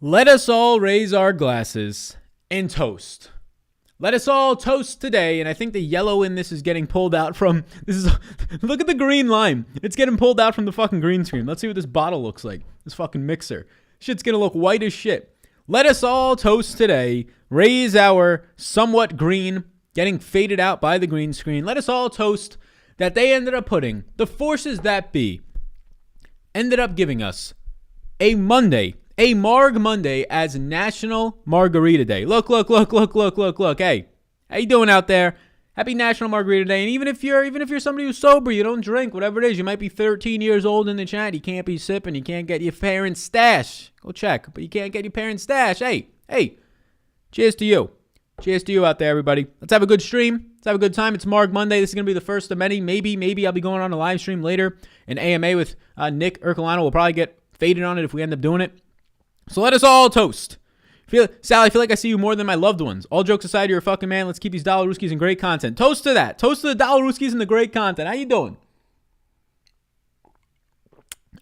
Let us all raise our glasses and toast. Let us all toast today, and I think the yellow in this is getting pulled out from, look at the green line. It's getting pulled out from the fucking green screen. Let's see what this bottle looks like, this fucking mixer. Shit's gonna look white as shit. Let us all toast today, raise our somewhat green, getting faded out by the green screen. Let us all toast that they ended up putting, the forces that be, ended up giving us a Monday, a Marg Monday as National Margarita Day. Look. Hey, how you doing out there? Happy National Margarita Day. And even if you're somebody who's sober, you don't drink, whatever it is, you might be 13 years old in the chat. You can't be sipping. You can't get your parents' stash. Go check, but you can't get your parents' stash. Hey, cheers to you. Cheers to you out there, everybody. Let's have a good stream. Let's have a good time. It's Marg Monday. This is going to be the first of many. Maybe I'll be going on a live stream later. An AMA with Nick Ercolano. We'll probably get faded on it if we end up doing it. So let us all toast. Sally, I feel like I see you more than my loved ones. All jokes aside, you're a fucking man. Let's keep these dollar rooskies and great content. Toast to that. Toast to the dollar rooskies and the great content. How you doing?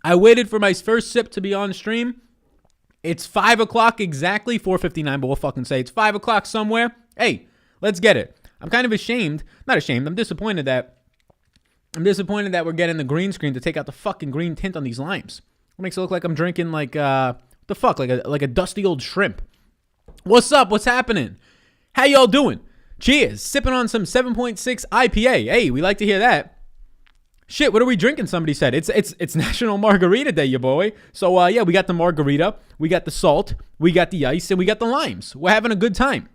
I waited for my first sip to be on stream. It's 5 o'clock exactly, 4:59, but we'll fucking say it's 5 o'clock somewhere. Hey, let's get it. I'm kind of ashamed. Not ashamed. I'm disappointed that we're getting the green screen to take out the fucking green tint on these limes. It makes it look like I'm drinking like the fuck, like a dusty old shrimp. What's up? What's happening? How y'all doing? Cheers. Sipping on some 7.6 IPA. Hey, we like to hear that. Shit, what are we drinking? Somebody said it's National Margarita Day, you boy. So yeah, we got the margarita, we got the salt, we got the ice, and we got the limes. We're having a good time.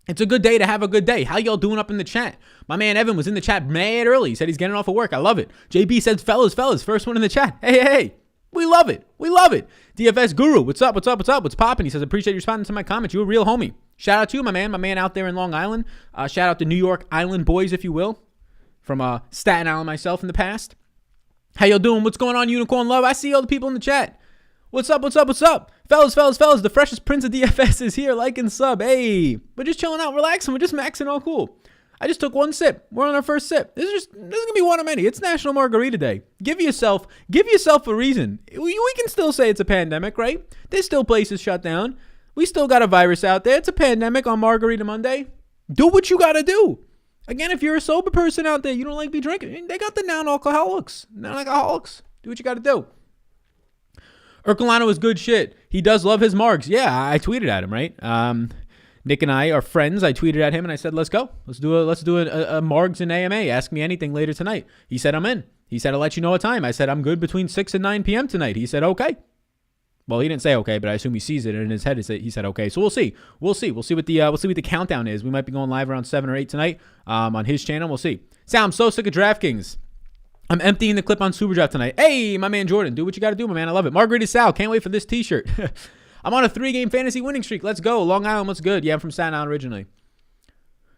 It's a good day to have a good day. How y'all doing up in the chat? My man Evan was in the chat mad early. He said he's getting off of work. I love it. JB said, fellas, first one in the chat. Hey. We love it. DFS Guru, what's up? What's popping? He says, appreciate you responding to my comments. You a real homie. Shout out to you, my man out there in Long Island. Shout out to New York Island boys, if you will, from Staten Island myself in the past. How y'all doing? What's going on, Unicorn Love? I see all the people in the chat. What's up? Fellas, the freshest prince of DFS is here. Like and sub. Hey, we're just chilling out, relaxing. We're just maxing, all cool. I just took one sip. We're on our first sip. This is going to be one of many. It's National Margarita Day. Give yourself a reason. We can still say it's a pandemic, right? There's still places shut down. We still got a virus out there. It's a pandemic on Margarita Monday. Do what you got to do. Again, if you're a sober person out there, you don't like be drinking. They got the non-alcoholics. Do what you got to do. Ercolano is good shit. He does love his margs. Yeah, I tweeted at him, right? Nick and I are friends. I tweeted at him and I said, let's go. Let's do a Margs and AMA. Ask me anything later tonight. He said, I'm in. He said, I'll let you know a time. I said, I'm good between 6 and 9 p.m. tonight. He said, okay. Well, he didn't say okay, but I assume he sees it in his head. He said okay. So we'll see. We'll see what the countdown is. We might be going live around 7 or 8 tonight on his channel. We'll see. Sal, I'm so sick of DraftKings. I'm emptying the clip on Superdraft tonight. Hey, my man Jordan, do what you got to do, my man. I love it. Margarita Sal, can't wait for this t-shirt. I'm on a 3-game fantasy winning streak. Let's go. Long Island, what's good? Yeah, I'm from Staten Island originally.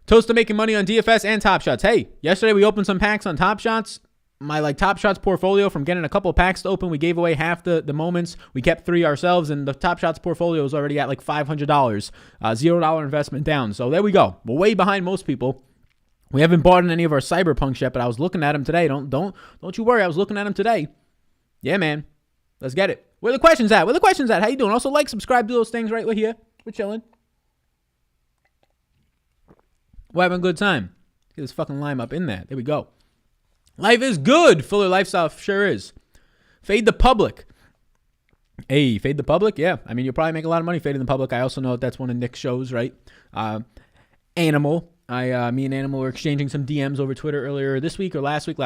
Toast to making money on DFS and Top Shots. Hey, yesterday we opened some packs on Top Shots. My Top Shots portfolio, from getting a couple of packs to open, we gave away half the moments. We kept 3 ourselves, and the Top Shots portfolio is already at like $500. $0 investment down. So there we go. We're way behind most people. We haven't bought in any of our Cyberpunks yet, but I was looking at them today. Don't you worry. I was looking at them today. Yeah, man. Let's get it. Where the questions at? How you doing? Also, like, subscribe to those things right here. We're chilling. We're having a good time. Get this fucking lime up in there. There we go. Life is good. Fuller lifestyle sure is. Fade the public. Hey, fade the public? Yeah. I mean, you'll probably make a lot of money fading the public. I also know that's one of Nick's shows, right? Animal. Me and Animal were exchanging some DMs over Twitter earlier this week or last week.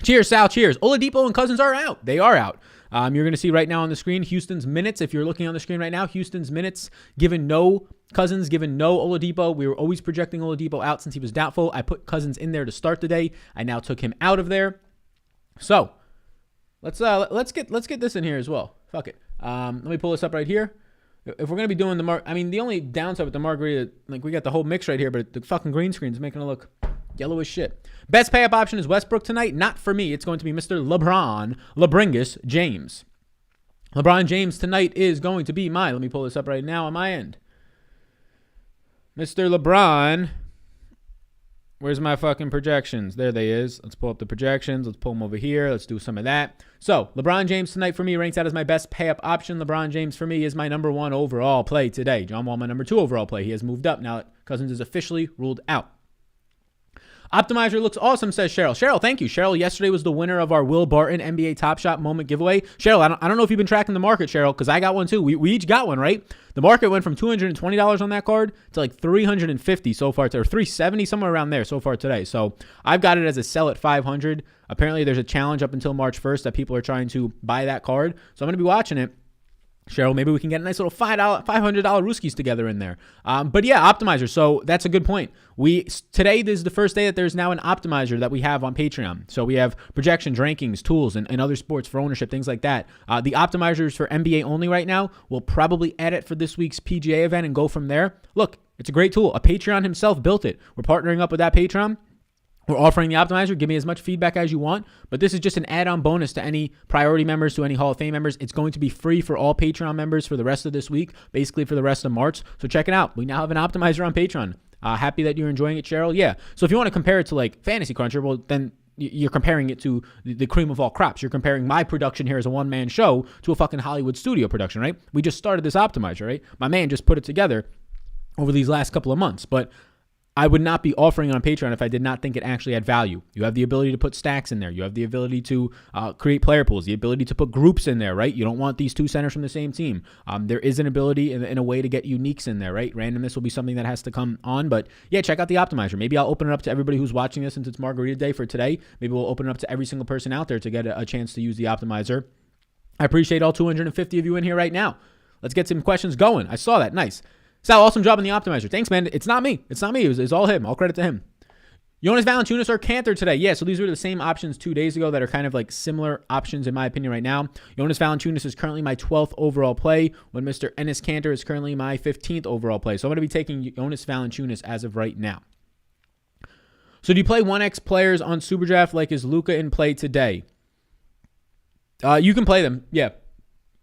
Cheers, Sal. Cheers. Oladipo and Cousins are out. They are out. You're going to see right now on the screen Houston's minutes. If you're looking on the screen right now, Houston's minutes, given no Cousins, given no Oladipo. We were always projecting Oladipo out since he was doubtful. I put Cousins in there to start the day. I now took him out of there. So let's get this in here as well. Fuck it. Let me pull this up right here. If we're going to be doing the only downside with the margarita, like, we got the whole mix right here, but the fucking green screen's making it look yellow as shit. Best pay-up option is Westbrook tonight. Not for me. It's going to be Mr. LeBringus James. LeBron James tonight is going to be let me pull this up right now on my end. Mr. LeBron Where's my fucking projections? There they is. Let's pull up the projections. Let's pull them over here. Let's do some of that. So LeBron James tonight for me ranks out as my best pay-up option. LeBron James for me is my number 1 overall play today. John Wall, my number 2 overall play. He has moved up now that Cousins is officially ruled out. Optimizer looks awesome, says Cheryl. Cheryl, thank you. Cheryl yesterday was the winner of our Will Barton NBA Top Shot moment giveaway. Cheryl, I don't know if you've been tracking the market, Cheryl, because I got one too. We each got one, right? The market went from $220 on that card to like $350 so far, or $370, somewhere around there so far today. So I've got it as a sell at $500. Apparently there's a challenge up until March 1st that people are trying to buy that card. So I'm going to be watching it. Cheryl, maybe we can get a nice little $500 Rooskies together in there. But yeah, Optimizer. So that's a good point. Today this is the first day that there's now an Optimizer that we have on Patreon. So we have projections, rankings, tools, and other sports for ownership, things like that. The Optimizers for NBA only right now. We'll probably edit for this week's PGA event and go from there. Look, it's a great tool. A Patreon himself built it. We're partnering up with that Patreon. We're offering the Optimizer. Give me as much feedback as you want. But this is just an add-on bonus to any priority members, to any Hall of Fame members. It's going to be free for all Patreon members for the rest of this week, basically for the rest of March. So check it out. We now have an Optimizer on Patreon. Happy that you're enjoying it, Cheryl. Yeah. So if you want to compare it to like Fantasy Cruncher, well, then you're comparing it to the cream of all crops. You're comparing my production here as a one-man show to a fucking Hollywood studio production, right? We just started this Optimizer, right? My man just put it together over these last couple of months. But I would not be offering it on Patreon if I did not think it actually had value. You have the ability to put stacks in there. You have the ability to create player pools, the ability to put groups in there, right? You don't want these two centers from the same team. There is an ability in a way to get uniques in there, right? Randomness will be something that has to come on. But yeah, check out the Optimizer. Maybe I'll open it up to everybody who's watching this since it's Margarita Day for today. Maybe we'll open it up to every single person out there to get a chance to use the Optimizer. I appreciate all 250 of you in here right now. Let's get some questions going. I saw that. Nice. Sal, awesome job on the Optimizer. Thanks, man. It's not me. It's all him. All credit to him. Jonas Valanciunas or Cantor today. Yeah, so these were the same options 2 days ago that are kind of like similar options in my opinion right now. Jonas Valanciunas is currently my 12th overall play, when Mr. Enes Cantor is currently my 15th overall play. So I'm going to be taking Jonas Valanciunas as of right now. So do you play 1x players on Superdraft like is Luka in play today? You can play them, yeah.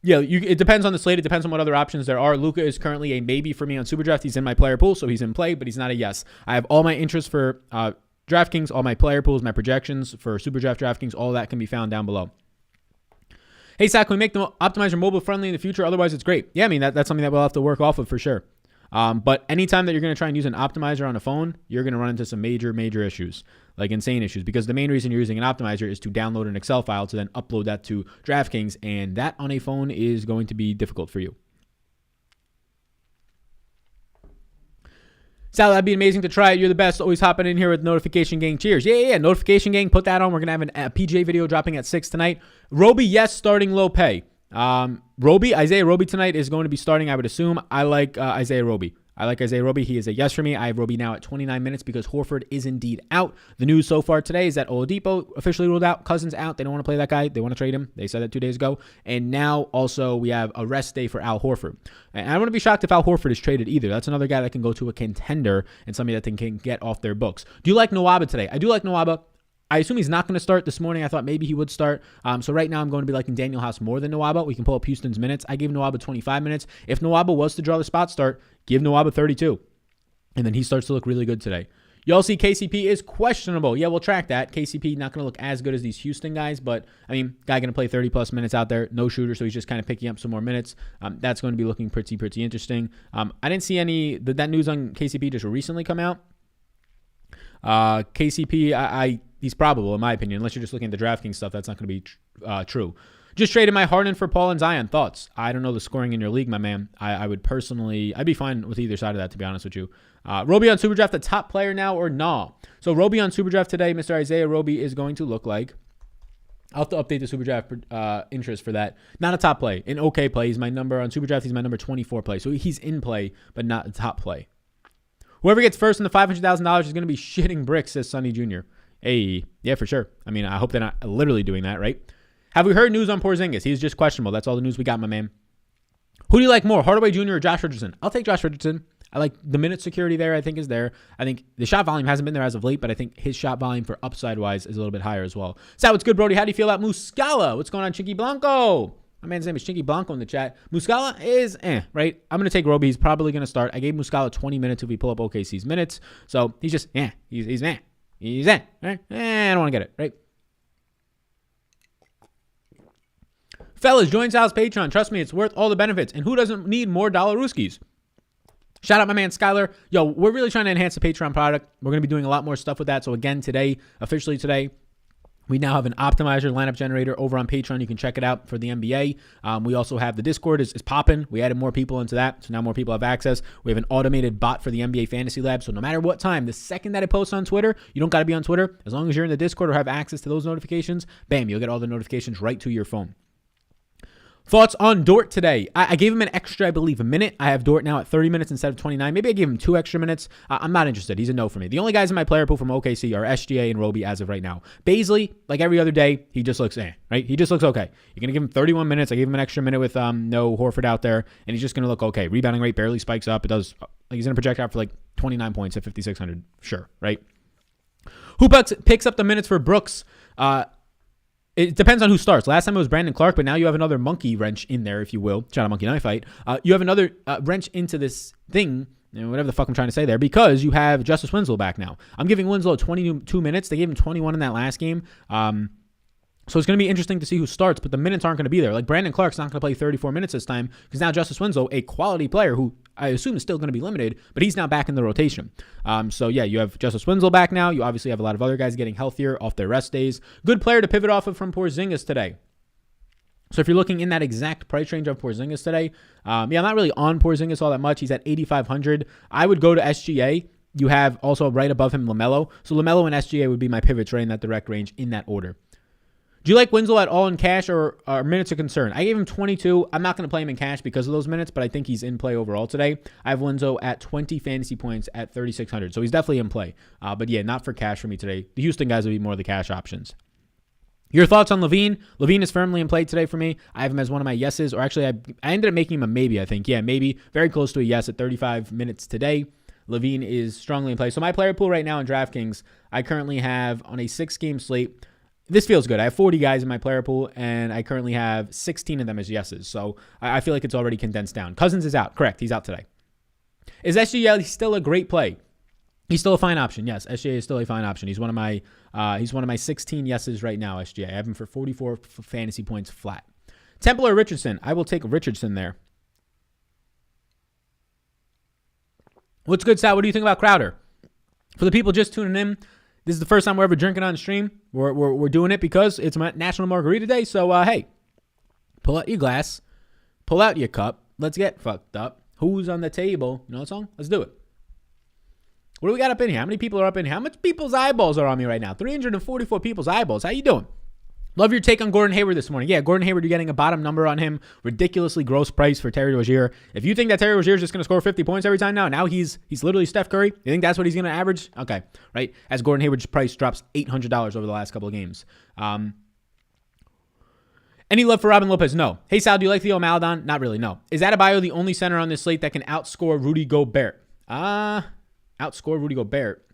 Yeah, it depends on the slate. It depends on what other options there are. Luka is currently a maybe for me on Superdraft. He's in my player pool, so he's in play, but he's not a yes. I have all my interest for DraftKings, all my player pools, my projections for Superdraft DraftKings. All of that can be found down below. Hey, Zach, can we make the Optimizer mobile friendly in the future? Otherwise, it's great. Yeah, I mean, that's something that we'll have to work off of for sure. But anytime that you're going to try and use an Optimizer on a phone, you're going to run into some major issues, like insane issues, because the main reason you're using an Optimizer is to download an Excel file to then upload that to DraftKings, and that on a phone is going to be difficult for you. Sal, that'd be amazing to try it. You're the best. Always hopping in here with Notification Gang. Cheers. Yeah. Notification Gang. Put that on. We're going to have a PJ video dropping at 6 tonight. Roby, yes, starting low pay. Isaiah Roby tonight is going to be starting, I would assume. I like Isaiah Roby. He is a yes for me. I have Roby now at 29 minutes because Horford is indeed out. The news so far today is that Oladipo officially ruled out. Cousins out. They don't want to play that guy. They want to trade him. They said that 2 days ago. And now also we have a rest day for Al Horford. And I don't want to be shocked if Al Horford is traded either. That's another guy that can go to a contender and somebody that can get off their books. Do you like Nwaba today? I do like Nwaba. I assume he's not going to start this morning. I thought maybe he would start. So right now I'm going to be liking Daniel House more than Nwaba. We can pull up Houston's minutes. I gave Nwaba 25 minutes. If Nwaba was to draw the spot start, give Nwaba 32. And then he starts to look really good today. Y'all see KCP is questionable. Yeah, we'll track that. KCP not going to look as good as these Houston guys, but I mean, guy going to play 30-plus minutes out there. No shooter, so he's just kind of picking up some more minutes. That's going to be looking pretty interesting. I didn't see did that news on KCP just recently come out? KCP, he's probable, in my opinion. Unless you're just looking at the DraftKings stuff, that's not going to be true. Just traded my Harden for Paul and Zion. Thoughts? I don't know the scoring in your league, my man. I'd be fine with either side of that, to be honest with you. Roby on Superdraft, the top player now or nah? So Roby on Superdraft today, Mr. Isaiah Roby is going to look like, I'll have to update the Superdraft interest for that. Not a top play, an okay play. He's my number on Superdraft. He's my number 24 play. So he's in play, but not a top play. Whoever gets first in the $500,000 is going to be shitting bricks, says Sonny Jr. Hey, yeah, for sure. I mean, I hope they're not literally doing that, right? Have we heard news on Porzingis? He's just questionable. That's all the news we got, my man. Who do you like more, Hardaway Jr. or Josh Richardson? I'll take Josh Richardson. I like the minute security there, I think, is there. I think the shot volume hasn't been there as of late, but I think his shot volume for upside-wise is a little bit higher as well. So what's good, Brody? How do you feel about Muscala? What's going on, Chinky Blanco? My man's name is Chinky Blanco in the chat. Muscala is right? I'm going to take Roby. He's probably going to start. I gave Muscala 20 minutes if we pull up OKC's minutes. So he's just he's Easy. Right? I don't want to get it, right? Fellas, join Sal's Patreon. Trust me, it's worth all the benefits. And who doesn't need more dollar Ruskies? Shout out my man Skylar. Yo, we're really trying to enhance the Patreon product. We're going to be doing a lot more stuff with that. So again, officially today, we now have an optimizer lineup generator over on Patreon. You can check it out for the NBA. We also have the Discord is popping. We added more people into that, so now more people have access. We have an automated bot for the NBA Fantasy Lab. So no matter what time, the second that it posts on Twitter, you don't got to be on Twitter. As long as you're in the Discord or have access to those notifications, bam, you'll get all the notifications right to your phone. Thoughts on Dort today? I gave him an extra, I believe, a minute. I have Dort now at 30 minutes instead of 29. Maybe I gave him 2 extra minutes. I'm not interested. He's a no for me. The only guys in my player pool from OKC are SGA and Roby as of right now. Baisley, like every other day, he just looks right? He just looks okay. You're going to give him 31 minutes. I gave him an extra minute with no Horford out there, and he's just going to look okay. Rebounding rate barely spikes up. It does. He's going to project out for like 29 points at 5,600. Sure, right? Who picks up the minutes for Brooks? It depends on who starts. Last time it was Brandon Clark, but now you have another monkey wrench in there, if you will. Shout out Monkey Knife Fight. You have another wrench into this thing, whatever the fuck I'm trying to say there, because you have Justice Winslow back now. I'm giving Winslow 22 minutes. They gave him 21 in that last game. So it's going to be interesting to see who starts, but the minutes aren't going to be there. Like Brandon Clark's not going to play 34 minutes this time because now Justice Winslow, a quality player who I assume is still going to be limited, but he's now back in the rotation. So yeah, you have Justice Winslow back now. You obviously have a lot of other guys getting healthier off their rest days. Good player to pivot off of from Porzingis today. So if you're looking in that exact price range of Porzingis today, I'm not really on Porzingis all that much. He's at 8,500. I would go to SGA. You have also right above him LaMelo. So LaMelo and SGA would be my pivots right in that direct range in that order. Do you like Winslow at all in cash or minutes of concern? I gave him 22. I'm not going to play him in cash because of those minutes, but I think he's in play overall today. I have Winslow at 20 fantasy points at 3,600. So he's definitely in play. But yeah, not for cash for me today. The Houston guys would be more of the cash options. Your thoughts on Levine? Levine is firmly in play today for me. I have him as one of my yeses, or actually I ended up making him a maybe, I think. Yeah, maybe. Very close to a yes at 35 minutes today. Levine is strongly in play. So my player pool right now in DraftKings, I currently have on a 6-game slate. This feels good. I have 40 guys in my player pool, and I currently have 16 of them as yeses. So I feel like it's already condensed down. Cousins is out. Correct. He's out today. Is SGA still a great play? He's still a fine option. Yes, SGA is still a fine option. He's one of my 16 yeses right now, SGA. I have him for 44 fantasy points flat. Temple or Richardson? I will take Richardson there. What's good, Sal? What do you think about Crowder? For the people just tuning in, this is the first time we're ever drinking on stream. We're doing it because it's National Margarita Day. So, hey, pull out your glass. Pull out your cup. Let's get fucked up. Who's on the table? You know the song? Let's do it. What do we got up in here? How many people are up in here? How much people's eyeballs are on me right now? 344 people's eyeballs. How you doing? Love your take on Gordon Hayward this morning. Yeah, Gordon Hayward, you're getting a bottom number on him. Ridiculously gross price for Terry Rozier. If you think that Terry Rozier is just going to score 50 points every time now he's literally Steph Curry. You think that's what he's going to average? Okay, right? As Gordon Hayward's price drops $800 over the last couple of games. Any love for Robin Lopez? No. Hey, Sal, do you like Theo Maledon? Not really, no. Is Adebayo the only center on this slate that can outscore Rudy Gobert? Outscore Rudy Gobert.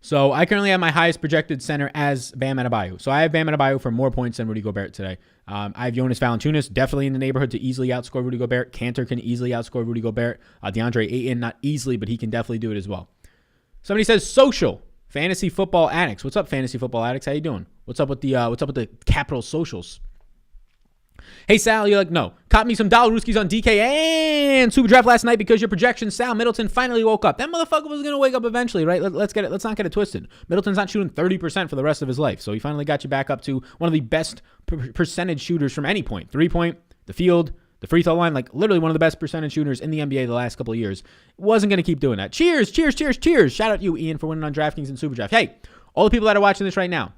So I currently have my highest projected center as Bam Adebayo. So I have Bam Adebayo for more points than Rudy Gobert today. I have Jonas Valanciunas definitely in the neighborhood to easily outscore Rudy Gobert. Cantor can easily outscore Rudy Gobert. DeAndre Ayton, not easily, but he can definitely do it as well. Somebody says social fantasy football addicts. What's up, fantasy football addicts? How you doing? What's up with the capital socials? Hey, Sal, you're like, no. Caught me some dollar Rooskies on DK and Super Draft last night because your projection, Sal Middleton finally woke up. That motherfucker was going to wake up eventually, right? Let's not get it twisted. Middleton's not shooting 30% for the rest of his life. So he finally got you back up to one of the best percentage shooters from any point. 3-point, the field, the free throw line, like literally one of the best percentage shooters in the NBA the last couple of years. Wasn't going to keep doing that. Cheers, cheers, cheers, cheers. Shout out to you, Ian, for winning on DraftKings and Super Draft. Hey, all the people that are watching this right now,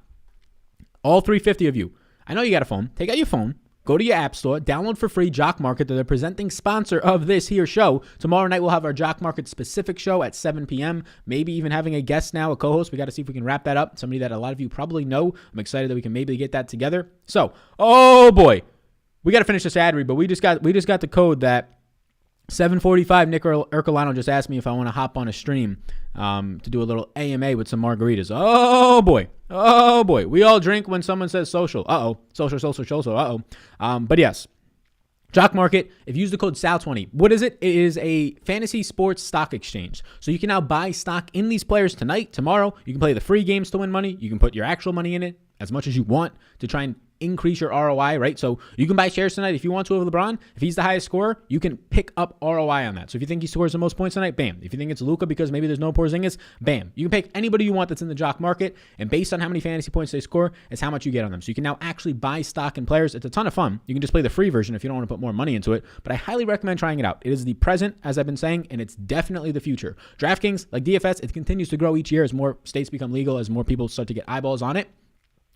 all 350 of you, I know you got a phone. Take out your phone. Go to your app store, download for free Jock Market. They're the presenting sponsor of this here show. Tomorrow night, we'll have our Jock Market specific show at 7 p.m. Maybe even having a guest now, a co-host. We got to see if we can wrap that up. Somebody that a lot of you probably know. I'm excited that we can maybe get that together. So, oh boy, we got to finish this ad read, but we just got the code that 7:45. Nick Ercolano just asked me if I want to hop on a stream to do a little AMA with some margaritas. Oh boy. Oh boy. We all drink when someone says social. Social. But yes. Jock Market, if you use the code SAL20, what is it? It is a fantasy sports stock exchange. So you can now buy stock in these players tonight, tomorrow. You can play the free games to win money. You can put your actual money in it as much as you want to try and increase your ROI, right? So you can buy shares tonight if you want to of LeBron. If he's the highest scorer, you can pick up ROI on that. So if you think he scores the most points tonight, bam. If you think it's Luka because maybe there's no Porzingis, bam. You can pick anybody you want that's in the Jock Market, and based on how many fantasy points they score is how much you get on them. So you can now actually buy stock in players. It's a ton of fun. You can just play the free version if you don't want to put more money into it, but I highly recommend trying it out. It is the present, as I've been saying, and it's definitely the future. DraftKings, like DFS, it continues to grow each year as more states become legal, as more people start to get eyeballs on it.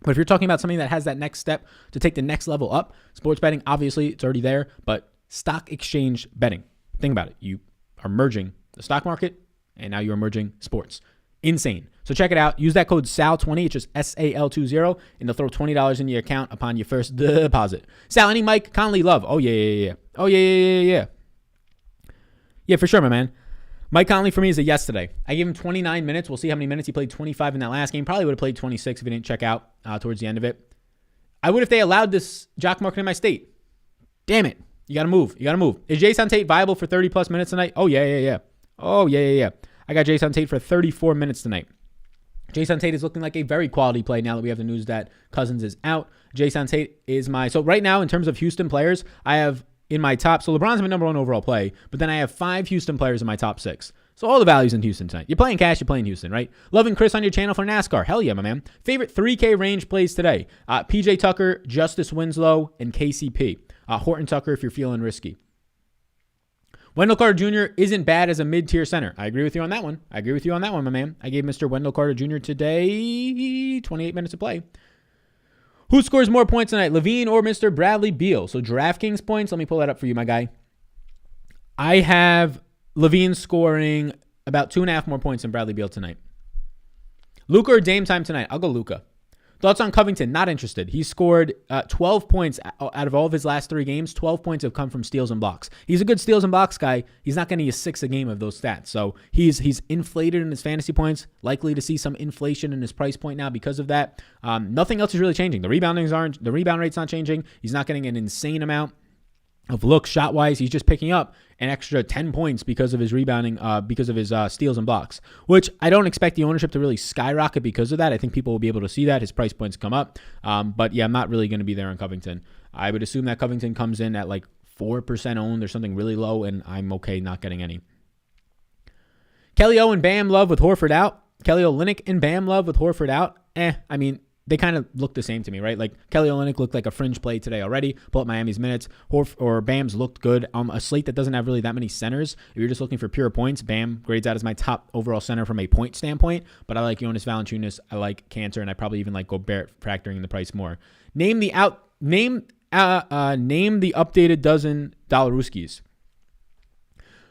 But if you're talking about something that has that next step to take the next level up, sports betting, obviously it's already there, but stock exchange betting, think about it. You are merging the stock market and now you're merging sports. Insane. So check it out. Use that code SAL20, it's just SAL20, and they'll throw $20 in your account upon your first deposit. Sal, any Mike Conley love? Oh, yeah. Oh, yeah. Yeah, for sure, my man. Mike Conley for me is a yes today. I gave him 29 minutes. We'll see how many minutes he played. 25 in that last game. Probably would have played 26 if he didn't check out towards the end of it. I would if they allowed this Jock Market in my state. Damn it. You got to move. Is Jason Tate viable for 30-plus minutes tonight? Oh, yeah. Oh, yeah. I got Jason Tate for 34 minutes tonight. Jason Tate is looking like a very quality play now that we have the news that Cousins is out. Jason Tate is so right now in terms of Houston players, I have in my top, so LeBron's my number one overall play, but then I have 5 Houston players in my top 6. So all the values in Houston tonight. You're playing cash, you're playing Houston, right? Loving Chris on your channel for NASCAR. Hell yeah, my man. Favorite 3K range plays today. PJ Tucker, Justice Winslow, and KCP. Horton Tucker if you're feeling risky. Wendell Carter Jr. isn't bad as a mid-tier center. I agree with you on that one. My man. I gave Mr. Wendell Carter Jr. today 28 minutes of play. Who scores more points tonight, Levine or Mr. Bradley Beal? So DraftKings points, let me pull that up for you, my guy. I have Levine scoring about 2.5 more points than Bradley Beal tonight. Luka or Dame time tonight? I'll go Luka. Thoughts on Covington? Not interested. He scored 12 points out of all of his last 3 games. 12 points have come from steals and blocks. He's a good steals and blocks guy. He's not getting a 6 a game of those stats. So he's inflated in his fantasy points. Likely to see some inflation in his price point now because of that. Nothing else is really changing. The rebound rate's not changing. He's not getting an insane amount of looks shot-wise. He's just picking up an extra 10 points because of his rebounding, because of his steals and blocks, which I don't expect the ownership to really skyrocket because of that. I think people will be able to see that. His price points come up. But yeah, I'm not really going to be there on Covington. I would assume that Covington comes in at like 4% owned or something really low, and I'm okay not getting any. Kelly O and Bam love with Horford out. Kelly Olynyk and Bam love with Horford out. I mean, they kind of look the same to me, right? Like Kelly Olynyk looked like a fringe play today already. Pull up Miami's minutes. Or Bam's looked good. A slate that doesn't have really that many centers. If you're just looking for pure points, Bam grades out as my top overall center from a point standpoint. But I like Jonas Valanciunas. I like Cantor, and I probably even like Gobert factoring in the price more. Name the updated dozen Dollaruskis.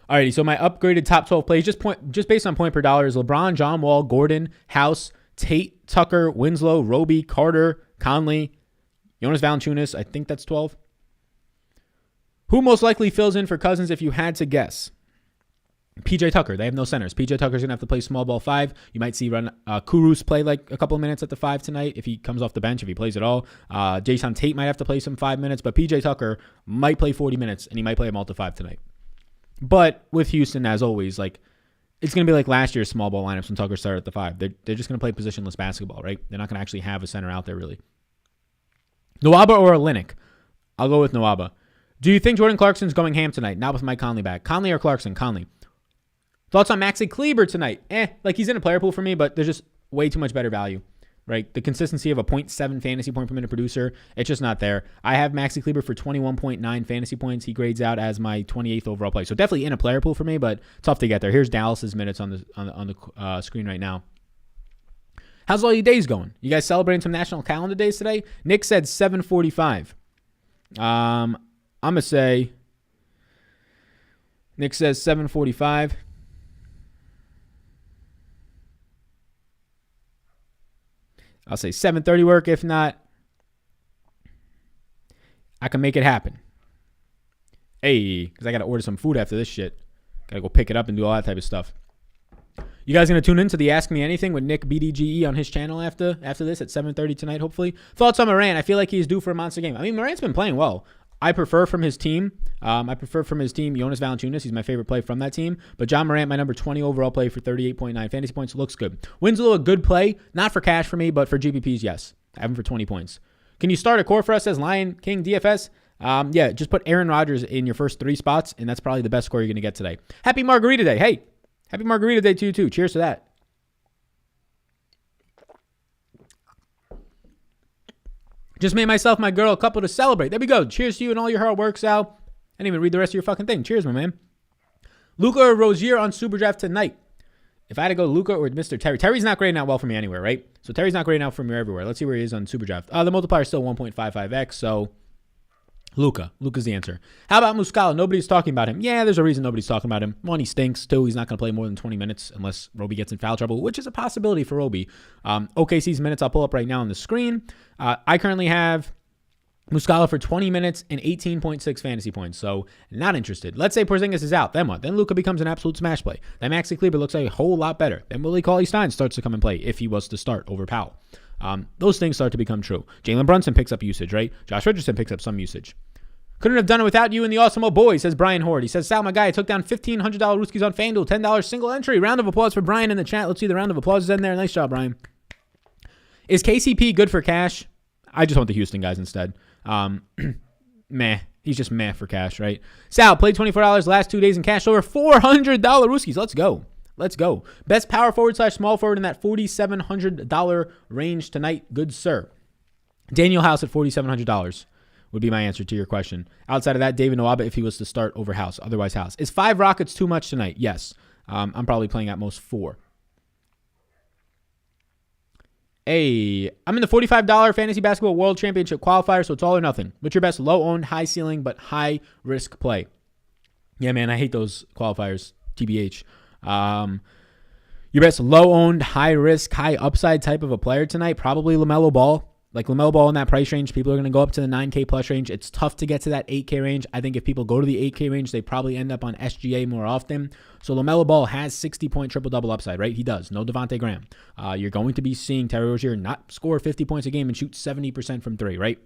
Alrighty, so my upgraded top 12 plays just based on point per dollar is LeBron, John Wall, Gordon, House, Tate, Tucker, Winslow, Roby, Carter, Conley, Jonas Valanciunas. I think that's 12. Who most likely fills in for Cousins if you had to guess? PJ Tucker. They have no centers. PJ Tucker's going to have to play small ball 5. You might see Kurus play like a couple of minutes at the 5 tonight if he comes off the bench, if he plays at all. Jason Tate might have to play some 5 minutes, but PJ Tucker might play 40 minutes, and he might play a multi 5 tonight. But with Houston, as always, like, it's going to be like last year's small ball lineups when Tucker started at the 5. They're just going to play positionless basketball, right? They're not going to actually have a center out there, really. Nwaba or Olynyk? I'll go with Nwaba. Do you think Jordan Clarkson's going ham tonight? Not with Mike Conley back. Conley or Clarkson? Conley. Thoughts on Maxi Kleber tonight? Like he's in a player pool for me, but there's just way too much better value, right? The consistency of a 0.7 fantasy point per minute producer, it's just not there. I have Maxi Kleber for 21.9 fantasy points. He grades out as my 28th overall play. So definitely in a player pool for me, but tough to get there. Here's Dallas's minutes on the screen right now. How's all your days going? You guys celebrating some national calendar days today? Nick said 7:45. I'm going to say Nick says 7:45. I'll say 7:30 work. If not, I can make it happen. Hey, because I got to order some food after this shit. Got to go pick it up and do all that type of stuff. You guys going to tune in to the Ask Me Anything with Nick BDGE on his channel after this at 7:30 tonight, hopefully. Thoughts on Morant? I feel like he's due for a monster game. I mean, Morant's been playing well. I prefer from his team. Jonas Valanciunas. He's my favorite play from that team. But John Morant, my number 20 overall play for 38.9 fantasy points, looks good. Winslow, a good play. Not for cash for me, but for GPPs, yes. I have him for 20 points. Can you start a core for us as Lion King DFS? Yeah, just put Aaron Rodgers in your first 3 spots, and that's probably the best score you're going to get today. Happy Margarita Day. Hey, happy Margarita Day to you, too. Cheers to that. Just made myself, my girl, a couple to celebrate. There we go. Cheers to you and all your hard work, Sal. I didn't even read the rest of your fucking thing. Cheers, my man. Luca or Rozier on Superdraft tonight. If I had to go Luca or Mr. Terry. Terry's not grading out well for me anywhere, right? So Terry's not grading out for me everywhere. Let's see where he is on Superdraft. The multiplier is still 1.55x, so Luca. Luca's the answer. How about Muscala? Nobody's talking about him. Yeah, there's a reason nobody's talking about him. One, he stinks. Two, he's not going to play more than 20 minutes unless Roby gets in foul trouble, which is a possibility for Roby. OKC's minutes I'll pull up right now on the screen. I currently have Muscala for 20 minutes and 18.6 fantasy points, so not interested. Let's say Porzingis is out. Then what? Then Luka becomes an absolute smash play. Then Maxi Kleber looks a whole lot better. Then Willie Cauley-Stein starts to come and play if he was to start over Powell. Those things start to become true. Jalen Brunson picks up usage, right? Josh Richardson picks up some usage. Couldn't have done it without you and the Awesome Old Boy, says Brian Horde. He says, Sal, my guy, I took down $1,500 Rooskies on FanDuel, $10 single entry. Round of applause for Brian in the chat. Let's see the round of applause is in there. Nice job, Brian. Is KCP good for cash? I just want the Houston guys instead. Meh. He's just meh for cash, right? Sal, played $24 last 2 days and cashed over $400 Rooskies. Let's go. Let's go. Best power forward / small forward in that $4,700 range tonight. Good sir. Daniel House at $4,700 would be my answer to your question. Outside of that, David Nwaba if he was to start over House. Otherwise, House. Is 5 Rockets too much tonight? Yes. I'm probably playing at most 4. Hey, I'm in the $45 Fantasy Basketball World Championship qualifier, so it's all or nothing. What's your best low-owned, high-ceiling, but high-risk play? Yeah, man, I hate those qualifiers, TBH. Your best low-owned, high-risk, high-upside type of a player tonight, probably LaMelo Ball. Like LaMelo Ball in that price range, people are going to go up to the 9K plus range. It's tough to get to that 8K range. I think if people go to the 8K range, they probably end up on SGA more often. So LaMelo Ball has 60-point triple-double upside, right? He does. No Devontae Graham. You're going to be seeing Terry Rozier not score 50 points a game and shoot 70% from 3, right?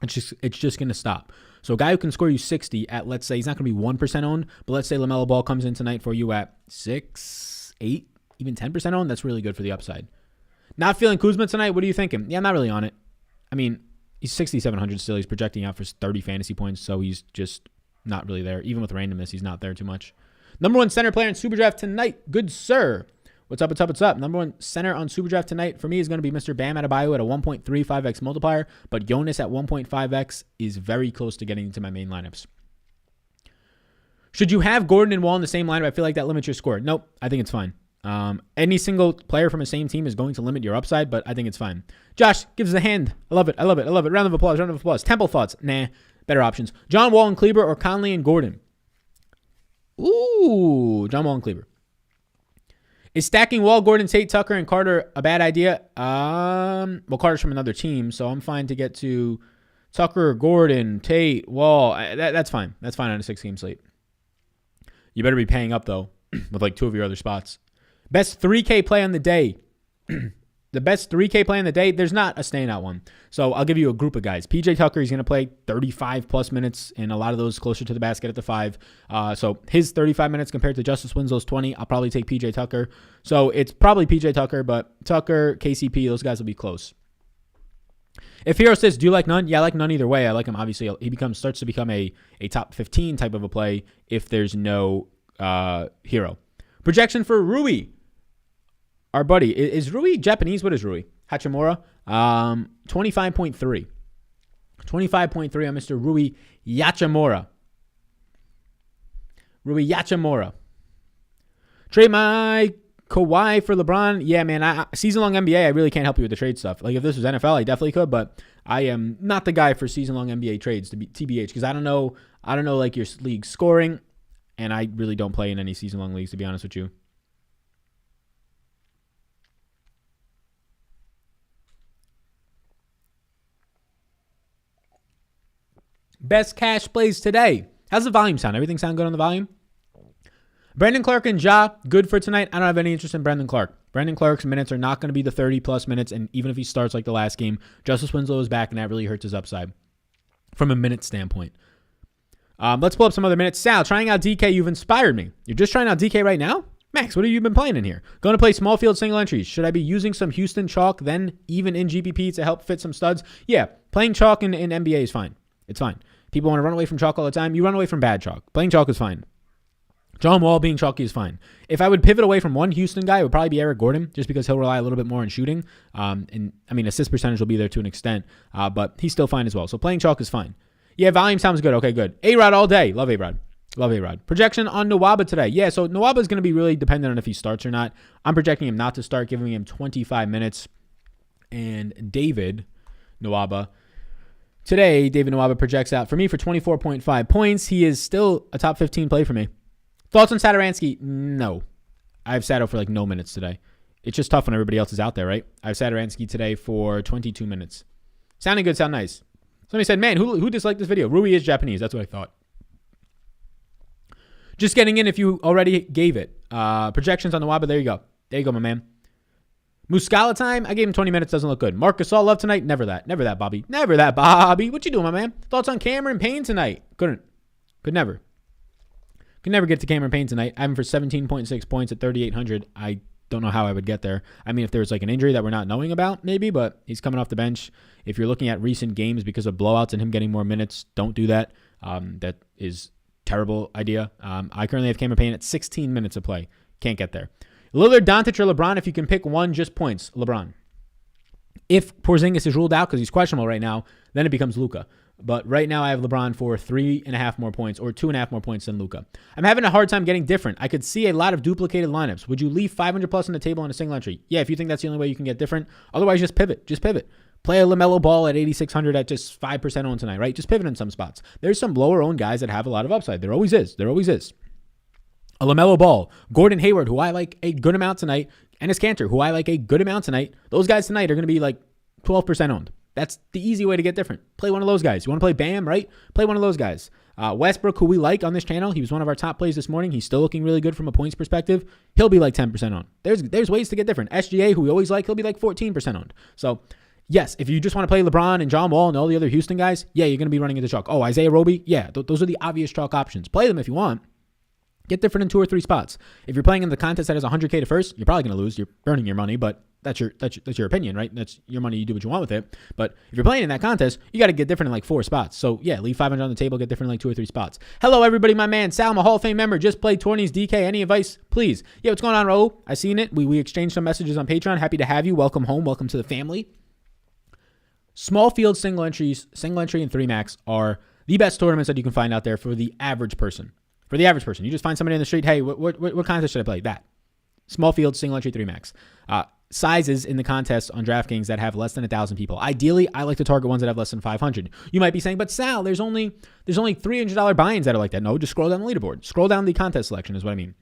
It's just going to stop. So a guy who can score you 60 at, let's say, he's not going to be 1% owned, but let's say LaMelo Ball comes in tonight for you at 6, 8, even 10% owned. That's really good for the upside. Not feeling Kuzma tonight. What are you thinking? Yeah, I'm not really on it. I mean, he's 6,700 still. He's projecting out for 30 fantasy points, so he's just not really there. Even with randomness, he's not there too much. Number 1 center player in Superdraft tonight. Good sir. What's up, what's up, what's up? Number 1 center on Superdraft tonight for me is going to be Mr. Bam Adebayo at a 1.35x multiplier, but Jonas at 1.5x is very close to getting into my main lineups. Should you have Gordon and Wall in the same lineup? I feel like that limits your score. Nope, I think it's fine. Any single player from the same team is going to limit your upside, but I think it's fine. Josh, gives us a hand. I love it. I love it. I love it. Round of applause. Round of applause. Temple thoughts. Nah. Better options. John Wall and Kleber or Conley and Gordon? Ooh. John Wall and Kleber. Is stacking Wall, Gordon, Tate, Tucker, and Carter a bad idea? Well, Carter's from another team, so I'm fine to get to Tucker, Gordon, Tate, Wall. That's fine. That's fine on a 6-game slate. You better be paying up, though, with like 2 of your other spots. Best 3K play on the day. The best 3K play on the day, there's not a standout one. So I'll give you a group of guys. PJ Tucker, he's going to play 35 plus minutes, and a lot of those closer to the basket at the 5. So his 35 minutes compared to Justice Winslow's 20, I'll probably take PJ Tucker. So it's probably PJ Tucker, but Tucker, KCP, those guys will be close. If Hero says, do you like none? Yeah, I like none either way. I like him. Obviously, he starts to become a top 15 type of a play if there's no Hero. Projection for Rui. Our buddy. Is Rui Japanese? What is Rui? Hachimura. 25.3. 25.3 on Mr. Rui Hachimura. Rui Hachimura. Trade my Kawhi for LeBron. Yeah, man. Season-long NBA, I really can't help you with the trade stuff. Like, if this was NFL, I definitely could, but I am not the guy for season-long NBA trades to be TBH because I don't know like your league scoring, and I really don't play in any season-long leagues, to be honest with you. Best cash plays today. How's the volume sound? Everything sound good on the volume? Brandon Clark and Ja, good for tonight. I don't have any interest in Brandon Clark. Brandon Clark's minutes are not going to be the 30-plus minutes, and even if he starts like the last game, Justice Winslow is back, and that really hurts his upside. from a minute standpoint. Let's pull up some other minutes. Sal, trying out DK, you've inspired me. You're just trying out DK right now? Max, what have you been playing in here? Going to play small field single entries. Should I be using some Houston chalk then even in GPP to help fit some studs? Yeah, playing chalk in NBA is fine. It's fine. People want to run away from chalk all the time. You run away from bad chalk. Playing chalk is fine. John Wall being chalky is fine. If I would pivot away from one Houston guy, it would probably be Eric Gordon, just because he'll rely a little bit more on shooting. And I mean, assist percentage will be there to an extent, but he's still fine as well. So playing chalk is fine. Yeah, volume sounds good. Okay, good. A-Rod all day. Love A-Rod. Love A-Rod. Projection on Nwaba today. Yeah, so Nwaba is going to be really dependent on if he starts or not. I'm projecting him not to start, giving him 25 minutes. And David Nwaba. Today, David Nwaba projects out for me for 24.5 points. He is still a top 15 play for me. Thoughts on Satoransky? No. I have Sato for like no minutes today. It's just tough when everybody else is out there, right? I have Satoransky today for 22 minutes. Sounding good, sound nice. Somebody said, man, who disliked this video? Rui is Japanese. That's what I thought. Just getting in if you already gave it. Projections on the Nwaba. There you go. There you go, my man. Muscala time. I gave him 20 minutes. Doesn't look good. Marc Gasol love tonight. Never that. Never that, Bobby. Never that, Bobby. What you doing, my man? Thoughts on Cameron Payne tonight? Could never. Could never get to Cameron Payne tonight. I have him for 17.6 points at 3,800. I don't know how I would get there. I mean, if there was like an injury that we're not knowing about, maybe, but he's coming off the bench. If you're looking at recent games because of blowouts and him getting more minutes, don't do that. That is terrible idea. I currently have Cameron Payne at 16 minutes of play. Can't get there. Lillard, Doncic, or LeBron, if you can pick one, just points. LeBron. If Porzingis is ruled out because he's questionable right now, then it becomes Luka. But right now I have LeBron for 3.5 more points or 2.5 more points than Luka. I'm having a hard time getting different. I could see a lot of duplicated lineups. Would you leave 500 plus on the table on a single entry? Yeah, if you think that's the only way you can get different. Otherwise, just pivot. Just pivot. Play a LaMelo Ball at 8,600 at just 5% owned tonight, right? Just pivot in some spots. There's some lower owned guys that have a lot of upside. There always is. There always is. A LaMelo Ball, Gordon Hayward, who I like a good amount tonight, and a Cantor, who I like a good amount tonight. Those guys tonight are going to be like 12% owned. That's the easy way to get different. Play one of those guys. You want to play Bam, right? Play one of those guys. Westbrook, who we like on this channel, he was one of our top plays this morning. He's still looking really good from a points perspective. He'll be like 10% owned. There's ways to get different. SGA, who we always like, he'll be like 14% owned. So, yes, if you just want to play LeBron and John Wall and all the other Houston guys, yeah, you're going to be running into chalk. Oh, Isaiah Roby? Yeah, those are the obvious chalk options. Play them if you want. Get different in 2 or 3 spots. If you're playing in the contest that has 100K to first, you're probably going to lose. You're burning your money, but that's your opinion, right? That's your money. You do what you want with it. But if you're playing in that contest, you got to get different in like 4 spots. So yeah, leave 500 on the table, get different in like 2 or 3 spots. Hello, everybody. My man, Sal, I'm a Hall of Fame member. Just played 20s DK. Any advice, please? Yeah, what's going on, Raul? I seen it. We exchanged some messages on Patreon. Happy to have you. Welcome home. Welcome to the family. Small field single entry and 3 max are the best tournaments that you can find out there for the average person. For the average person, you just find somebody in the street. Hey, what contest should I play? That. Small field, single entry, 3 max. Sizes in the contest on DraftKings that have less than 1,000 people. Ideally, I like to target ones that have less than 500. You might be saying, but Sal, there's only $300 buy-ins that are like that. No, just scroll down the leaderboard. Scroll down the contest selection is what I mean.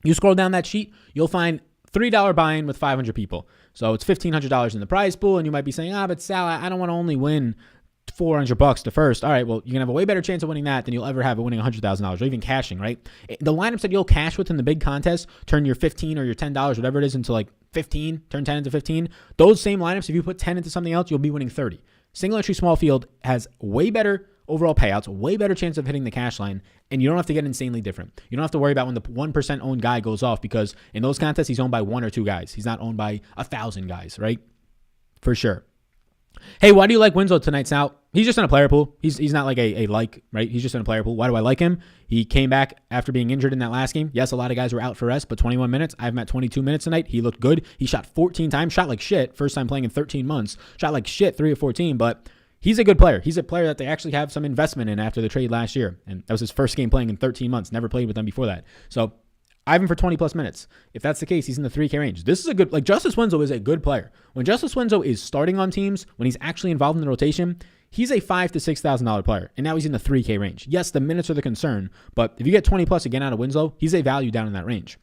You scroll down that sheet, you'll find $3 buy-in with 500 people. So it's $1,500 in the prize pool, and you might be saying, but Sal, I don't want to only win $400 to first. All right, well, you're going to have a way better chance of winning that than you'll ever have of winning $100,000 or even cashing, right? The lineups that you'll cash with in the big contest, turn your $15 or your $10, whatever it is, into like 15, turn 10 into 15. Those same lineups, if you put 10 into something else, you'll be winning 30. Single entry small field has way better overall payouts, way better chance of hitting the cash line, and you don't have to get insanely different. You don't have to worry about when the 1% owned guy goes off, because in those contests, he's owned by 1 or 2 guys. He's not owned by 1,000 guys, right? For sure. Hey, why do you like Winslow tonight, Sal? He's just in a player pool. He's not like a like, right? He's just in a player pool. Why do I like him? He came back after being injured in that last game. Yes, a lot of guys were out for rest, but 21 minutes. I have him at 22 minutes tonight. He looked good. He shot 14 times, shot like shit. First time playing in 13 months. Shot like shit, 3 of 14, but he's a good player. He's a player that they actually have some investment in after the trade last year. And that was his first game playing in 13 months. Never played with them before that. So I have him for 20 plus minutes. If that's the case, he's in the 3K range. This is a good, like Justice Winslow is a good player. When Justice Winslow is starting on teams, when he's actually involved in the rotation, he's a $5,000 to $6,000 player. And now he's in the 3K range. Yes, the minutes are the concern, but if you get 20 plus again out of Winslow, he's a value down in that range.